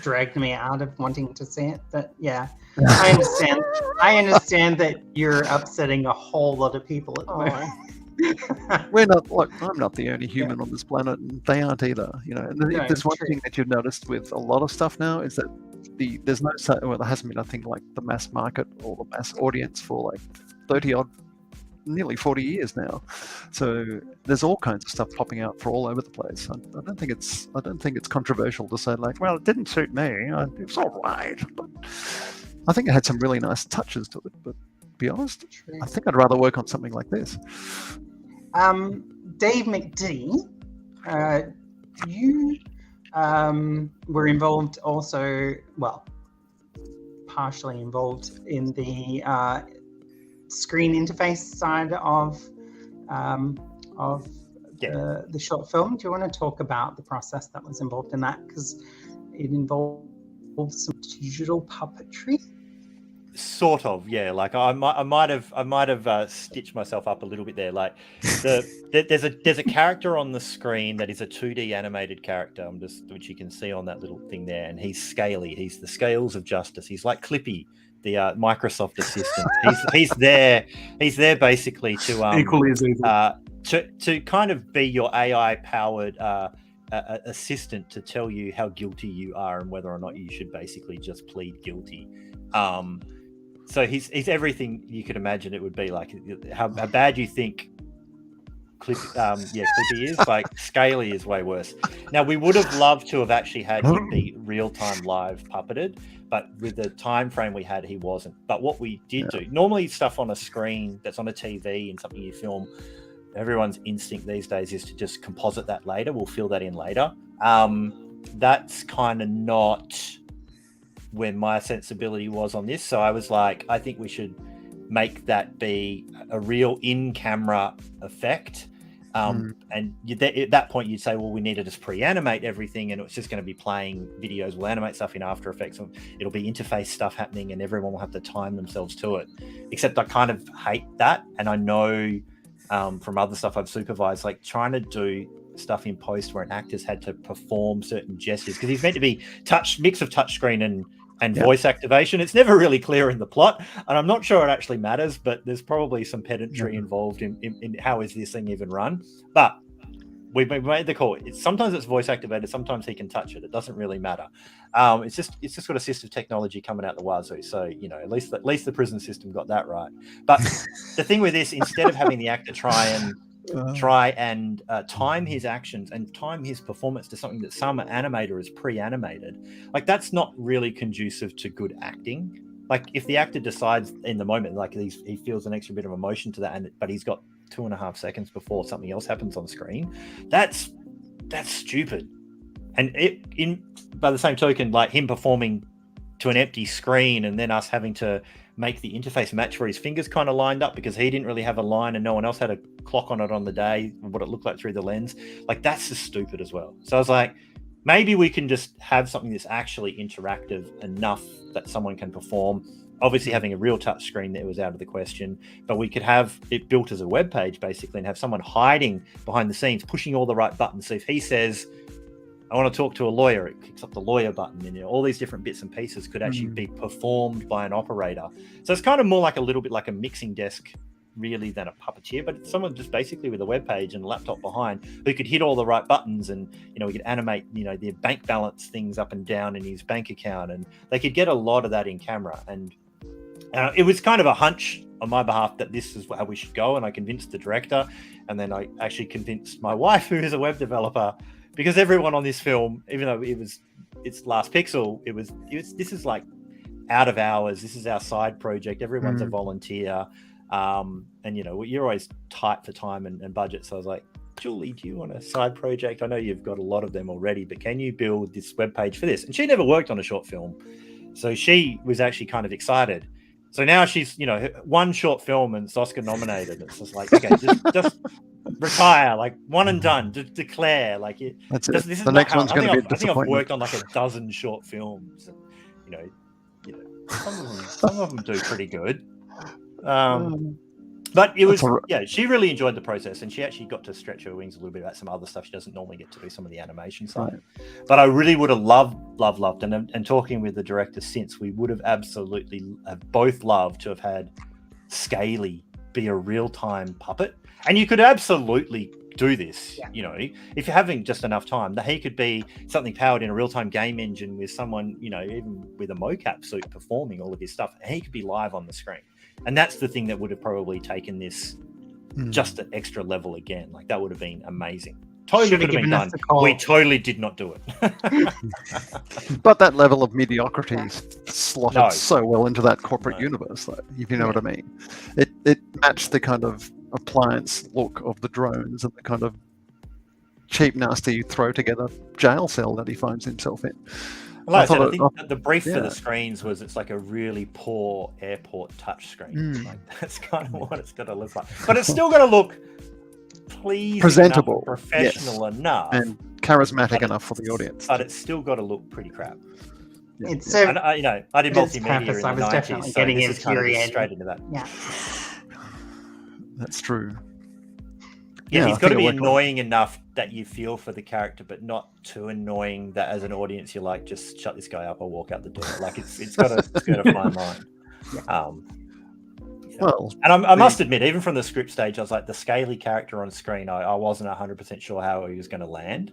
dragged me out of wanting to see it. But yeah, I understand. I understand that you're upsetting a whole lot of people at the moment. We're not. Look, I'm not the only human on this planet, and they aren't either. And if there's one thing that you've noticed with a lot of stuff now is that there hasn't been nothing like the mass market or the mass audience for like 30 odd. Nearly 40 years now, so there's all kinds of stuff popping out for all over the place. I don't think it's controversial to say like, well, it didn't suit me. It's all right, but I think it had some really nice touches to it. But to be honest, I think I'd rather work on something like this. Dave McD, you were involved also, well, partially involved in the screen interface side of the short film. Do you want to talk about the process that was involved in that? Because it involved some digital puppetry. Sort of, yeah. Like I might have stitched myself up a little bit there. Like there's a character on the screen that is a 2D animated character, which you can see on that little thing there, and he's scaly. He's the Scales of Justice. He's like Clippy, the Microsoft assistant. He's there basically to equally as evil. To kind of be your AI powered assistant to tell you how guilty you are and whether or not you should basically just plead guilty. So he's everything you could imagine it would be. Like how bad you think Clippy is. Like Scaly is way worse. Now we would have loved to have actually had him be real-time live puppeted, but with the time frame we had, he wasn't. But what we did do, normally stuff on a screen that's on a TV and something you film, everyone's instinct these days is to just composite that later. We'll fill that in later. That's kind of not where my sensibility was on this. So I was like, I think we should make that be a real in-camera effect. And at that point you'd say, well, we need to just pre-animate everything, and it's just going to be playing videos. We'll animate stuff in After Effects, and it'll be interface stuff happening, and everyone will have to time themselves to it. Except I kind of hate that, and I know from other stuff I've supervised, like trying to do stuff in post where an actor's had to perform certain gestures, because he's meant to be mix of touchscreen and voice activation. It's never really clear in the plot, and I'm not sure it actually matters, but there's probably some pedantry involved in how is this thing even run. But we made the call. Sometimes it's voice activated, sometimes he can touch it. It doesn't really matter. It's just got assistive technology coming out the wazoo. So at least the prison system got that right. But the thing with this, instead of having the actor try and time his actions and time his performance to something that some animator has pre-animated, like that's not really conducive to good acting. Like if the actor decides in the moment, like he feels an extra bit of emotion to that, but he's got 2.5 seconds before something else happens on screen, that's stupid. And by the same token, like him performing to an empty screen and then us having to make the interface match where his fingers kind of lined up because he didn't really have a line and no one else had a clock on it on the day, what it looked like through the lens, like that's just stupid as well. So I was like, maybe we can just have something that's actually interactive enough that someone can perform. Obviously, having a real touch screen there was out of the question, but we could have it built as a web page basically and have someone hiding behind the scenes, pushing all the right buttons. So if he says, I want to talk to a lawyer, it kicks up the lawyer button, and all these different bits and pieces could actually be performed by an operator. So it's kind of more like a little bit like a mixing desk really than a puppeteer, but it's someone just basically with a web page and a laptop behind who could hit all the right buttons, and we could animate the bank balance things up and down in his bank account, and they could get a lot of that in camera. And it was kind of a hunch on my behalf that this is how we should go, and I convinced the director, and then I actually convinced my wife, who is a web developer, because everyone on this film, even though it was its last pixel, it was this is like out of hours, this is our side project, everyone's a volunteer. And you're always tight for time and budget. So I was like, Julie, do you want a side project? I know you've got a lot of them already, but can you build this webpage for this? And she never worked on a short film. So she was actually kind of excited. So now she's, one short film and it's Oscar nominated. It's just like, okay, just retire, like one and done, declare. Like that's it. This is the next one's going to be a I think I've disappointment. worked on like a dozen short films. And, some of them do pretty good. But it was, she really enjoyed the process, and she actually got to stretch her wings a little bit about some other stuff she doesn't normally get to do, some of the animation side. Right. But I really would have loved, and talking with the director since, we would have absolutely both loved to have had Scaly be a real-time puppet. And you could absolutely do this, if you're having just enough time, that he could be something powered in a real-time game engine with someone, even with a mocap suit performing all of his stuff, and he could be live on the screen. And that's the thing that would have probably taken this just an extra level again. Like that would have been amazing. Totally could have been done. We totally did not do it. But that level of mediocrity slotted so well into that corporate universe, though, if you know what I mean. It matched the kind of appliance look of the drones and the kind of cheap, nasty, throw together jail cell that he finds himself in. Like I think that the brief for the screens was it's like a really poor airport touch screen. Like that's kind of what it's got to look like. But it's still got to look pleasing, presentable, enough, professional enough, and charismatic enough for the audience. But it's still got to look pretty crap. It's I did multimedia in the I was 90s, definitely so getting this is kind of infuriated. straight into that. Yeah. That's true. Yeah, he's got to be annoying enough that you feel for the character, but not too annoying that as an audience you're like, just shut this guy up or walk out the door. Like it's got a fine line. Well, and I must admit, even from the script stage, I was like, the Scaly character on screen, I wasn't 100% sure how he was going to land.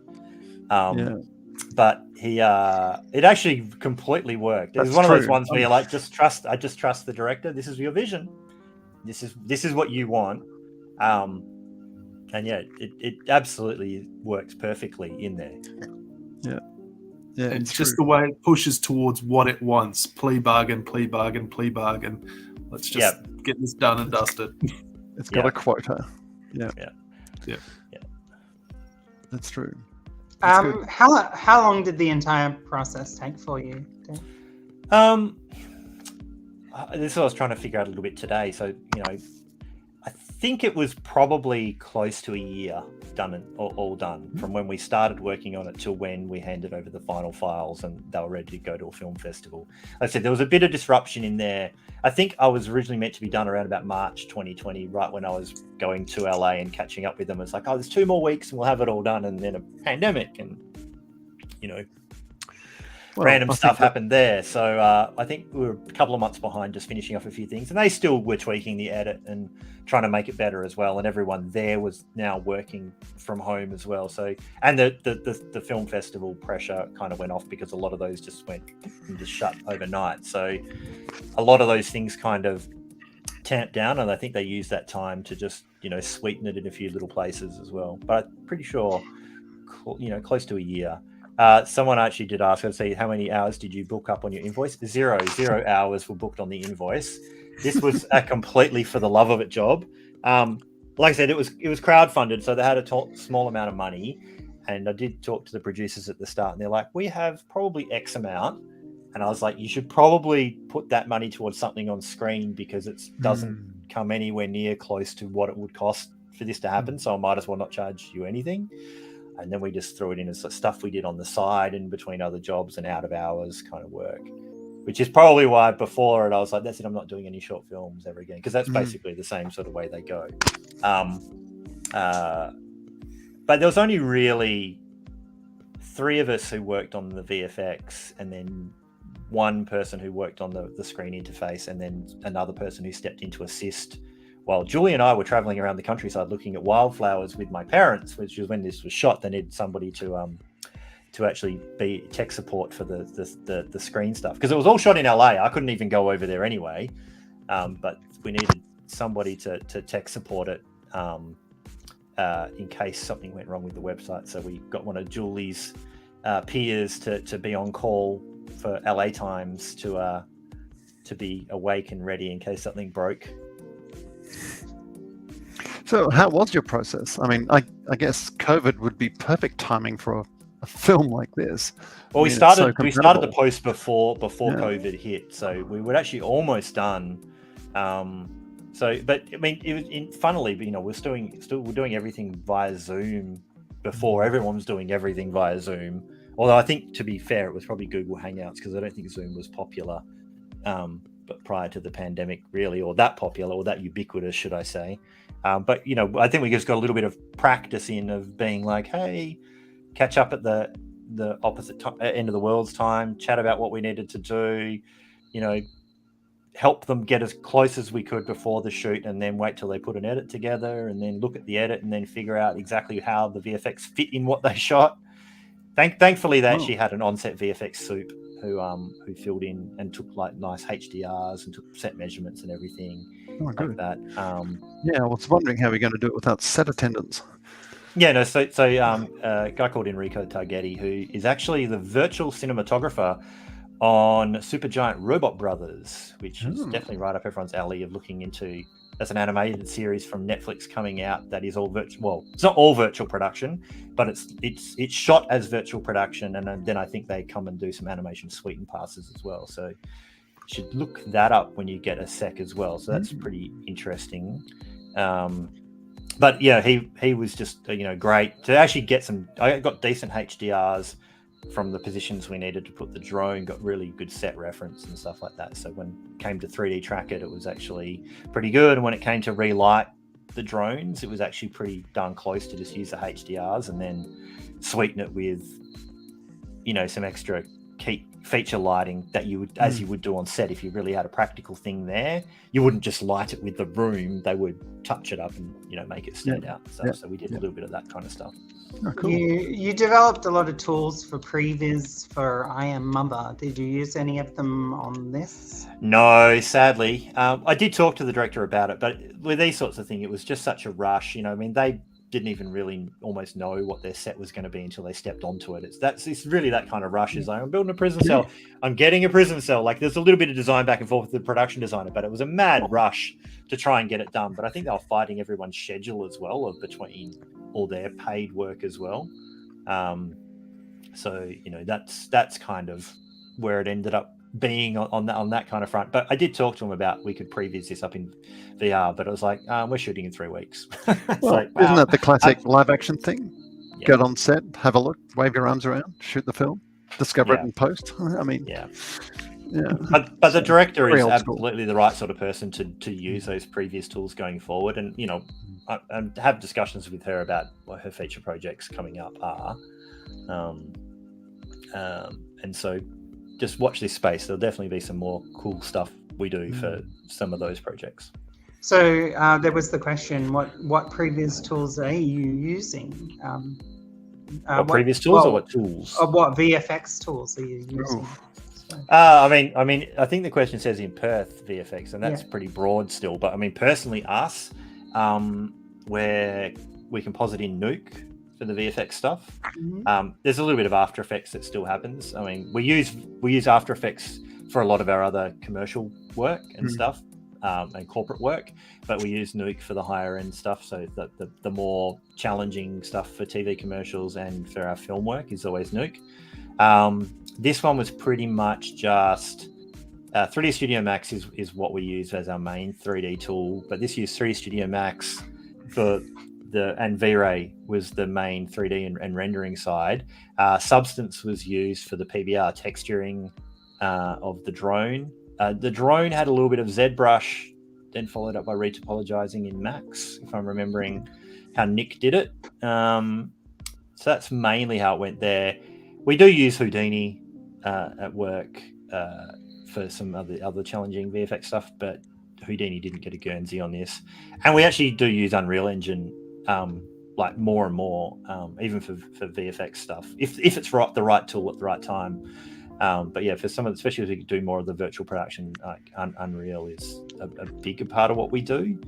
But he, it actually completely worked. It was one of those ones where you're like, I just trust the director. This is your vision. This is what you want. And it absolutely works perfectly in there. Yeah, and just the way it pushes towards what it wants. Plea bargain. Let's just get this done and dusted. It's got a quota. Yeah. That's true. How long did the entire process take for you, Dave? This is what I was trying to figure out a little bit today. So, I think it was probably close to a year all done from when we started working on it till when we handed over the final files and they were ready to go to a film festival. Like I said, there was a bit of disruption in there. I think I was originally meant to be done around about March 2020, right when I was going to LA and catching up with them. It's like, there's 2 more weeks and we'll have it all done. And then a pandemic and, random stuff happened there. So I think we were a couple of months behind just finishing off a few things, and they still were tweaking the edit and trying to make it better as well. And everyone there was now working from home as well. So, and the film festival pressure kind of went off because a lot of those just went and just shut overnight. So a lot of those things kind of tamped down, and I think they used that time to just, sweeten it in a few little places as well. But I'm pretty sure, close to a year. Someone actually did ask, I'd say, how many hours did you book up on your invoice? Zero hours were booked on the invoice. This was a completely for the love of it job. Like I said, it was crowdfunded, so they had a small amount of money. And I did talk to the producers at the start, and they're like, we have probably X amount. And I was like, you should probably put that money towards something on screen, because it doesn't come anywhere near close to what it would cost for this to happen. So I might as well not charge you anything. And then we just threw it in as stuff we did on the side in between other jobs and out of hours kind of work, which is probably why before it I was like, that's it, I'm not doing any short films ever again, because that's basically the same sort of way they go. But there was only really 3 of us who worked on the VFX, and then one person who worked on the screen interface, and then another person who stepped in to assist while Julie and I were traveling around the countryside looking at wildflowers with my parents, which was when this was shot. They needed somebody to actually be tech support for the screen stuff, because it was all shot in LA. I couldn't even go over there anyway, but we needed somebody to tech support it in case something went wrong with the website. So we got one of Julie's peers to be on call for LA times to be awake and ready in case something broke. So how was your process? I mean, I guess COVID would be perfect timing for a film like this. Well, we started the post before COVID hit, so we were actually almost done. But I mean, funnily, we're doing everything via Zoom before everyone was doing everything via Zoom. Although I think, to be fair, it was probably Google Hangouts, because I don't think Zoom was popular, but prior to the pandemic, really, or that popular, or that ubiquitous, should I say. But I think we just got a little bit of practice in of being like, hey, catch up at the opposite end of the world's time, chat about what we needed to do, help them get as close as we could before the shoot, and then wait till they put an edit together, and then look at the edit, and then figure out exactly how the VFX fit in what they shot. Thankfully, they actually had an on-set VFX soup who filled in and took like nice HDRs and took set measurements and everything like that. I was wondering how we're going to do it without set attendants. Yeah, no. So a guy called Enrico Targetti, who is actually the virtual cinematographer on Supergiant Robot Brothers, which is definitely right up everyone's alley of looking into. That's an animated series from Netflix coming out that is all virtual. Well, it's not all virtual production, but it's shot as virtual production, and then I think they come and do some animation sweeten passes as well. So you should look that up when you get a sec as well. So that's pretty interesting. But yeah, he was just great to actually get some. I got decent HDRs from the positions we needed to put the drone, got really good set reference and stuff like that. So when it came to 3D track it was actually pretty good. And when it came to relight the drones, it was actually pretty darn close to just use the HDRs and then sweeten it with, some extra key feature lighting that you would, as you would do on set. If you really had a practical thing there, you wouldn't just light it with the room. They would touch it up and, make it stand out. So we did a little bit of that kind of stuff. Oh, cool. You developed a lot of tools for previs for I Am Mother. Did you use any of them on this? No, sadly. I did talk to the director about it, but with these sorts of things, it was just such a rush. They didn't even really almost know what their set was going to be until they stepped onto it. It's really that kind of rush. Is like, I'm building a prison cell. I'm getting a prison cell. Like, there's a little bit of design back and forth with the production designer, but it was a mad rush to try and get it done. But I think they were fighting everyone's schedule as well, of between all their paid work as well. So that's kind of where it ended up being on that kind of front. But I did talk to him about we could previs this up in VR, but I was like, we're shooting in 3 weeks. Isn't that the classic live action thing? Yeah. Get on set, have a look, wave your arms around, shoot the film, discover it in post. I mean, But the director is absolutely the right sort of person to use those previous tools going forward. And I have discussions with her about what her feature projects coming up are. And so just watch this space. There'll definitely be some more cool stuff we do for some of those projects. So there was the question: what previous tools are you using? What previous tools or what tools? Or what VFX tools are you using? I mean, I think the question says in Perth VFX, and that's pretty broad still. But I mean, personally, us, where we composite in Nuke for the VFX stuff. There's a little bit of After Effects that still happens. I mean, we use After Effects for a lot of our other commercial work and stuff, and corporate work, but we use Nuke for the higher end stuff. So the more challenging stuff for TV commercials and for our film work is always Nuke. This one was pretty much just 3D Studio Max is what we use as our main 3D tool, but this used 3D Studio Max and V-Ray was the main 3D and rendering side. Substance was used for the PBR texturing of the drone. The drone had a little bit of ZBrush, then followed up by retopologizing in Max, if I'm remembering how Nick did it. So that's mainly how it went there. We do use Houdini at work for some other challenging VFX stuff, but Houdini didn't get a Guernsey on this. And we actually do use Unreal Engine like more and more, even for VFX stuff, if it's the right tool at the right time. But yeah, for some of, especially as we do more of the virtual production, like Unreal is a bigger part of what we do.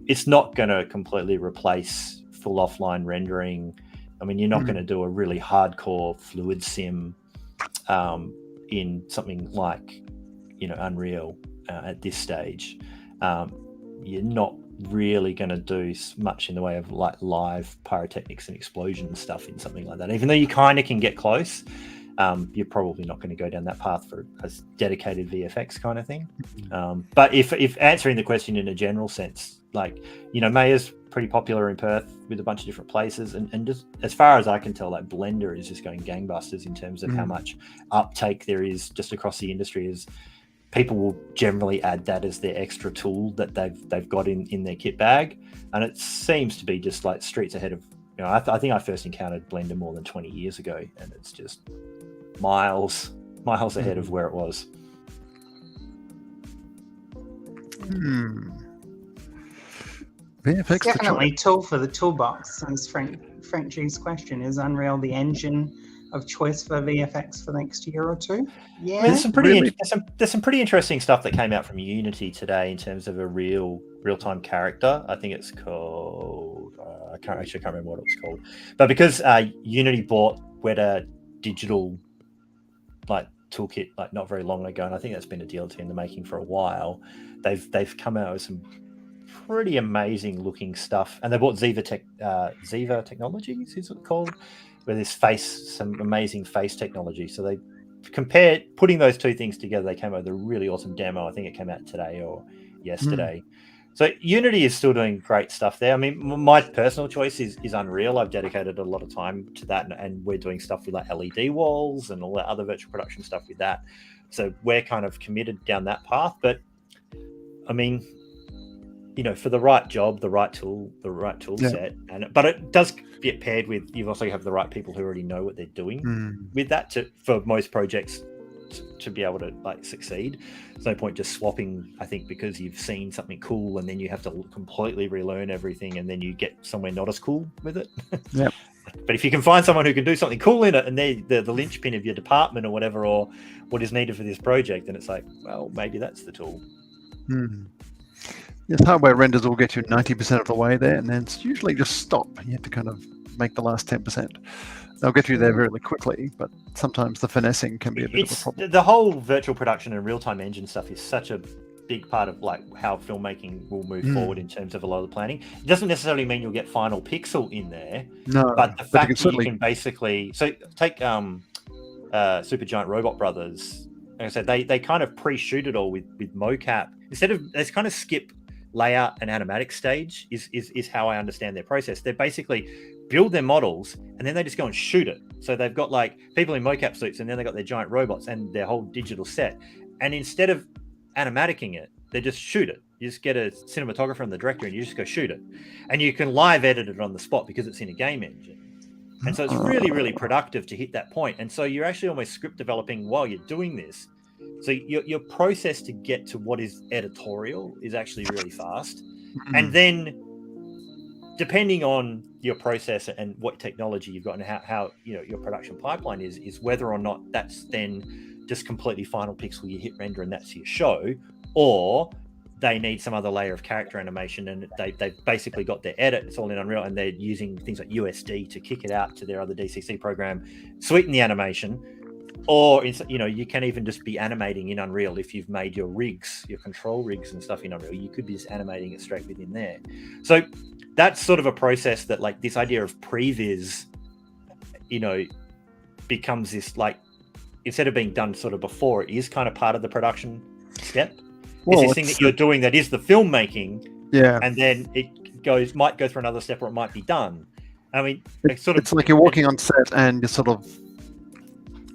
It's not going to completely replace full offline rendering. I mean, you're not going to do a really hardcore fluid sim in something like, Unreal at this stage. You're not really going to do much in the way of like live pyrotechnics and explosion stuff in something like that. Even though you kind of can get close, you're probably not going to go down that path for a dedicated VFX kind of thing. But if answering the question in a general sense, like, Maya's pretty popular in Perth with a bunch of different places, and just as far as I can tell, like Blender is just going gangbusters in terms of how much uptake there is just across the industry. As people will generally add that as their extra tool that they've got in their kit bag, and it seems to be just like streets ahead of. I think I first encountered Blender more than 20 years ago, and it's just miles ahead of where it was. VFX definitely tool for the toolbox. As Frank G's question, is Unreal the engine of choice for VFX for the next year or two? Yeah, I mean, there's some pretty interesting stuff that came out from Unity today in terms of a real-time character. I think it's called. I can't remember what it was called, but because Unity bought Weta Digital like toolkit like not very long ago, and I think that's been a DLC in the making for a while. They've come out with some pretty amazing looking stuff, and they bought Ziva Technologies, is it called, with some amazing face technology. So they compared, putting those two things together, they came out with a really awesome demo. I think it came out today or yesterday. So Unity is still doing great stuff there. I mean, my personal choice is Unreal. I've dedicated a lot of time to that, and we're doing stuff with like LED walls and all that other virtual production stuff with that. So we're kind of committed down that path. But I mean, for the right job, the right tool set, but it does get paired with, you also have the right people who already know what they're doing with that for most projects to be able to like succeed. There's no point just swapping, I think, because you've seen something cool and then you have to completely relearn everything and then you get somewhere not as cool with it. Yep. But if you can find someone who can do something cool in it and they're the linchpin of your department or whatever, or what is needed for this project, then it's like, well, maybe that's the tool. Yes, hardware renders will get you 90% of the way there, and then it's usually just stop. You have to kind of make the last 10%. They'll get you there very quickly, but sometimes the finessing can be a bit of a problem. The whole virtual production and real-time engine stuff is such a big part of like how filmmaking will move forward in terms of a lot of the planning. It doesn't necessarily mean you'll get final pixel in there, but the fact that you can basically... So take Supergiant Robot Brothers. Like I said, they kind of pre-shoot it all with mocap. Instead of... They kind of skip layout and animatic stage is how I understand their process. They basically build their models and then they just go and shoot it. So they've got like people in mocap suits, and then they got their giant robots and their whole digital set. And instead of animaticing it, they just shoot it. You just get a cinematographer and the director and you just go shoot it. And you can live edit it on the spot because it's in a game engine. And so it's really, really productive to hit that point. And so you're actually almost script developing while you're doing this. So your process to get to what is editorial is actually really fast. And then depending on your process and what technology you've got and how your production pipeline is whether or not that's then just completely final pixel you hit render and that's your show, or they need some other layer of character animation and they've basically got their edit, it's all in Unreal, and they're using things like USD to kick it out to their other DCC program, sweeten the animation. Or you can even just be animating in Unreal. If you've made your rigs, your control rigs and stuff in Unreal, you could be just animating it straight within there. So that's sort of a process that, like, this idea of previs, becomes this, like, instead of being done sort of before, it is kind of part of the production step. It's this thing that you're doing that is the filmmaking, and then it might go through another step, or it might be done. I mean, it's like you're walking on set and you're sort of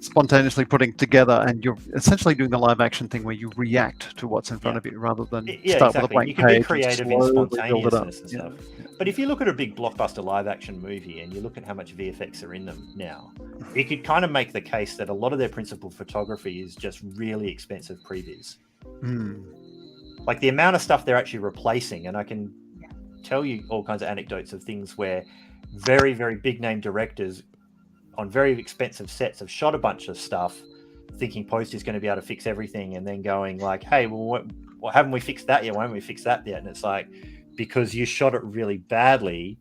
spontaneously putting together, and you're essentially doing the live action thing where you react to what's in front of you rather than start with a blank page. You can be creative in spontaneousness and stuff. But if you look at a big blockbuster live action movie and you look at how much VFX are in them now, you could kind of make the case that a lot of their principal photography is just really expensive previs. Like the amount of stuff they're actually replacing, and I can tell you all kinds of anecdotes of things where very, very big name directors on very expensive sets have shot a bunch of stuff thinking post is going to be able to fix everything, and then going like, hey, well, what haven't we fixed that yet? Why haven't we fixed that yet? And it's like, because you shot it really badly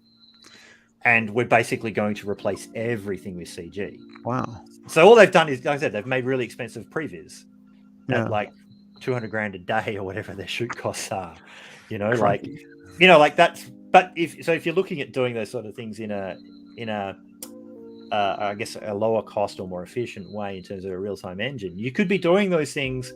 and we're basically going to replace everything with CG. Wow. So all they've done is, like I said, they've made really expensive previs at like $200,000 a day or whatever their shoot costs are, like that's, but if you're looking at doing those sort of things in a I guess a lower cost or more efficient way in terms of a real-time engine, you could be doing those things,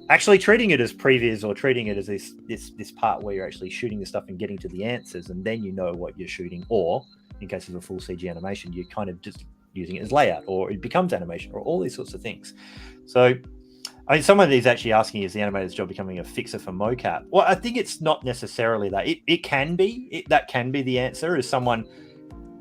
actually treating it as previs, or treating it as this part where you're actually shooting the stuff and getting to the answers, and then you know what you're shooting. Or in case of a full CG animation, you're kind of just using it as layout, or it becomes animation, or all these sorts of things. So I mean, someone is actually asking, is the animator's job becoming a fixer for mocap? Well, I think it's not necessarily that. It can be. That can be the answer, is someone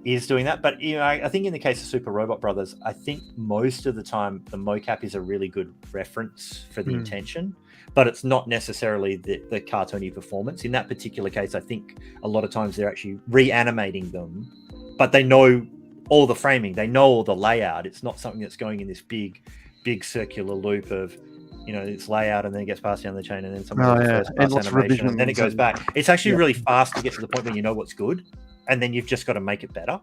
is doing that. But I think in the case of Super Robot Brothers, I think most of the time the mocap is a really good reference for the intention, but it's not necessarily the cartoony performance. In that particular case, I think a lot of times they're actually reanimating them, but they know all the framing, they know all the layout. It's not something that's going in this big circular loop of, it's layout and then it gets passed down the chain and then someone does the first pass animation and then it goes back. It's actually really fast to get to the point where you know what's good, and then you've just got to make it better.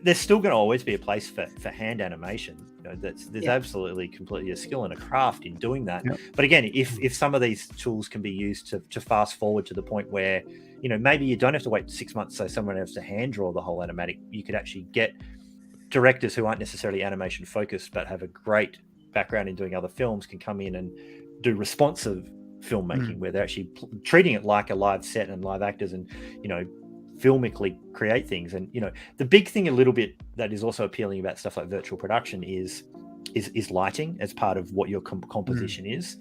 There's still going to always be a place for hand animation. There's absolutely completely a skill and a craft in doing that. But again, if some of these tools can be used to fast forward to the point where, maybe you don't have to wait 6 months so someone else to hand draw the whole animatic. You could actually get directors who aren't necessarily animation focused but have a great background in doing other films can come in and do responsive filmmaking where they're actually treating it like a live set and live actors, and filmically create things. And the big thing a little bit that is also appealing about stuff like virtual production is lighting as part of what your composition is.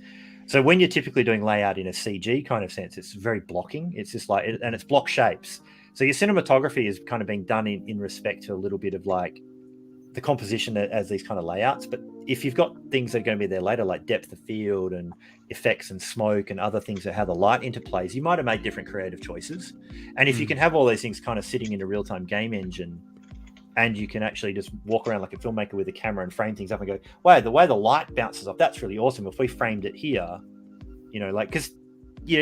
So when you're typically doing layout in a CG kind of sense, it's very blocking. It's just like, and it's block shapes. So your cinematography is kind of being done in respect to a little bit of like the composition as these kind of layouts. But if you've got things that are going to be there later, like depth of field and effects and smoke and other things that how the light interplays, you might have made different creative choices. And if you can have all those things kind of sitting in a real-time game engine, and you can actually just walk around like a filmmaker with a camera and frame things up and go, wow, the way the light bounces off, that's really awesome. If we framed it here, because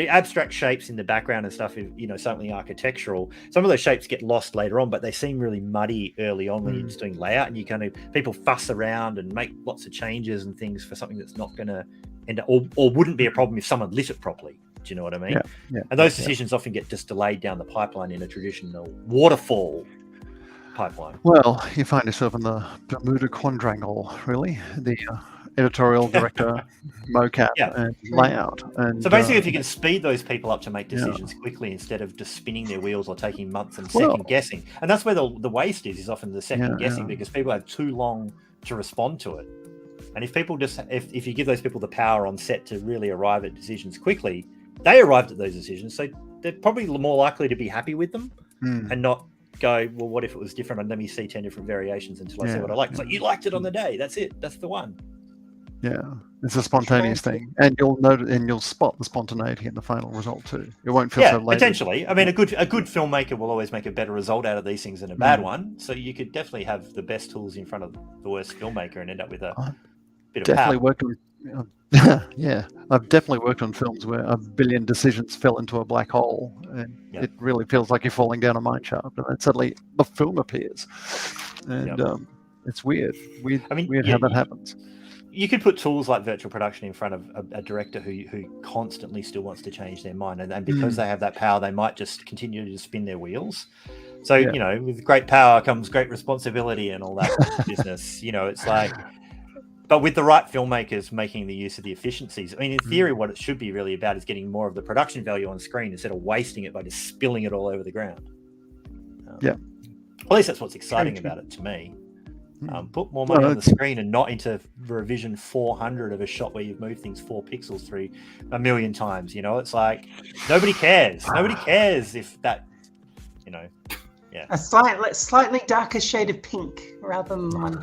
abstract shapes in the background and stuff, something architectural, some of those shapes get lost later on, but they seem really muddy early on when you're just doing layout, and you kind of, people fuss around and make lots of changes and things for something that's not going to end up, or wouldn't be a problem if someone lit it properly. Do you know what I mean? And those decisions often get just delayed down the pipeline in a traditional waterfall pipeline. Well, you find yourself in the Bermuda quadrangle, really. The editorial director, mocap, and layout. And so basically, if you can speed those people up to make decisions quickly instead of just spinning their wheels or taking months and second guessing, and that's where the waste is often the second guessing, because people have too long to respond to it. And if people if you give those people the power on set to really arrive at decisions quickly, they arrived at those decisions, so they're probably more likely to be happy with them and not go, well, what if it was different? And let me see 10 different variations until I see what I like. It's like, you liked it on the day. That's it. That's the one. Yeah, it's a spontaneous thing, and you'll notice, and you'll spot the spontaneity in the final result too. It won't feel so labored. Potentially. I mean, a good filmmaker will always make a better result out of these things than a bad one. So you could definitely have the best tools in front of the worst filmmaker and end up with a bit of definitely worked on. Yeah, I've definitely worked on films where a billion decisions fell into a black hole, and it really feels like you're falling down a mine shaft, and then suddenly the film appears, and it's weird. Weird how that happens. You could put tools like virtual production in front of a director who constantly still wants to change their mind, and because they have that power, they might just continue to spin their wheels. So you know, with great power comes great responsibility and all that business. You know, it's like, but with the right filmmakers making the use of the efficiencies. I mean, in theory, what it should be really about is getting more of the production value on screen instead of wasting it by just spilling it all over the ground. At least that's what's exciting about it to me. Put more money on the screen and not into revision 400 of a shot where you've moved things 4 pixels through a million times. You know, it's like nobody cares. Nobody cares if that, you know, a slightly darker shade of pink rather than one.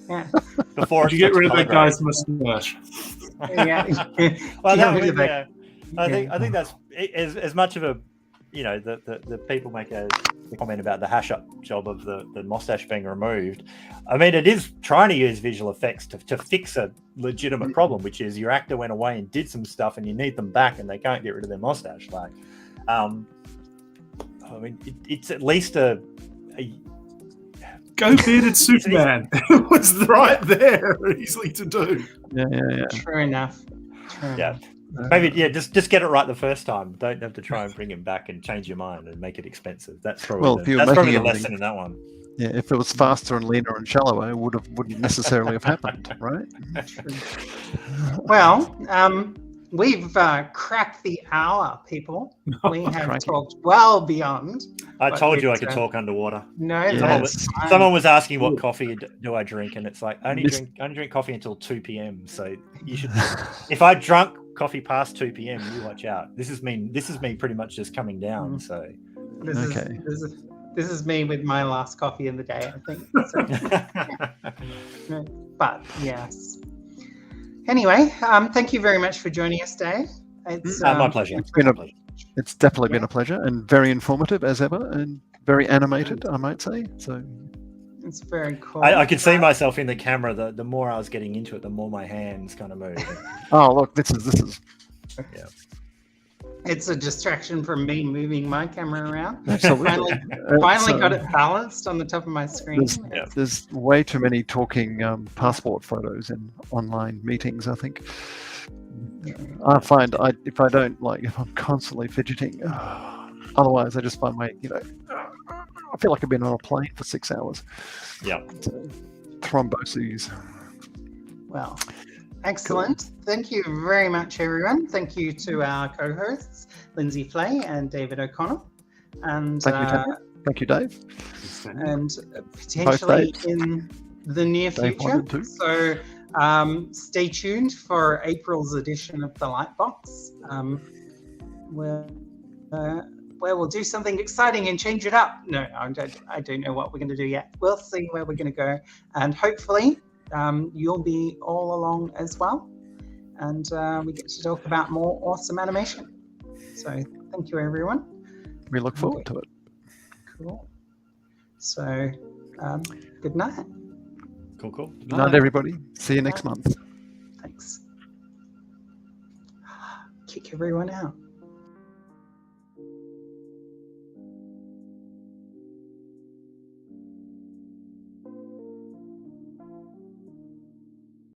Yeah. Before you get rid of that guy's mustache. Well, I think that's as much of a, you know, the people make a comment about the hash up job of the mustache being removed. I mean, it is trying to use visual effects to fix a legitimate problem, which is your actor went away and did some stuff and you need them back and they can't get rid of their mustache. Like, I mean, it's at least a go bearded Superman. It was right there, easily to do. Yeah. True enough. Maybe just get it right the first time. Don't have to try and bring him back and change your mind and make it expensive. That's probably the lesson in that one. Yeah, if it was faster and leaner and shallower, it wouldn't necessarily have happened, right? Well, we've cracked the hour, people. We have talked well beyond. I told you I could talk underwater. No, someone was asking what coffee do I drink, and it's like I only drink coffee until 2 p.m. So you should. If I drunk coffee past 2 p.m., you watch out. This is me pretty much just coming down. So this is me with my last coffee in the day, I think. So, but yes. Anyway, thank you very much for joining us today. It's my pleasure. It's definitely been a pleasure and very informative as ever, and very animated, I might say. So it's very cool. I could see myself in the camera. The more I was getting into it, the more my hands kind of moved. Oh, look, this is. Yeah. It's a distraction from me moving my camera around. Absolutely. Finally got it balanced on the top of my screen. There's way too many talking passport photos in online meetings, I think. I find if I'm constantly fidgeting, otherwise I just find I feel like I've been on a plane for 6 hours. Yeah. Thromboses. Well, excellent. Thank you very much, everyone. Thank you to our co-hosts, Lindsay Fleay and David O'Connell. And thank you, Tanya. Thank you, Dave. And potentially in the near future. So stay tuned for April's edition of the Lightbox, where we'll do something exciting and change it up. No, I don't know what we're going to do yet. We'll see where we're going to go, and hopefully you'll be all along as well, and we get to talk about more awesome animation. So thank you, everyone. We look forward to it. Cool. So good night. Cool. Good night, everybody. See you next month. Thanks. Kick everyone out.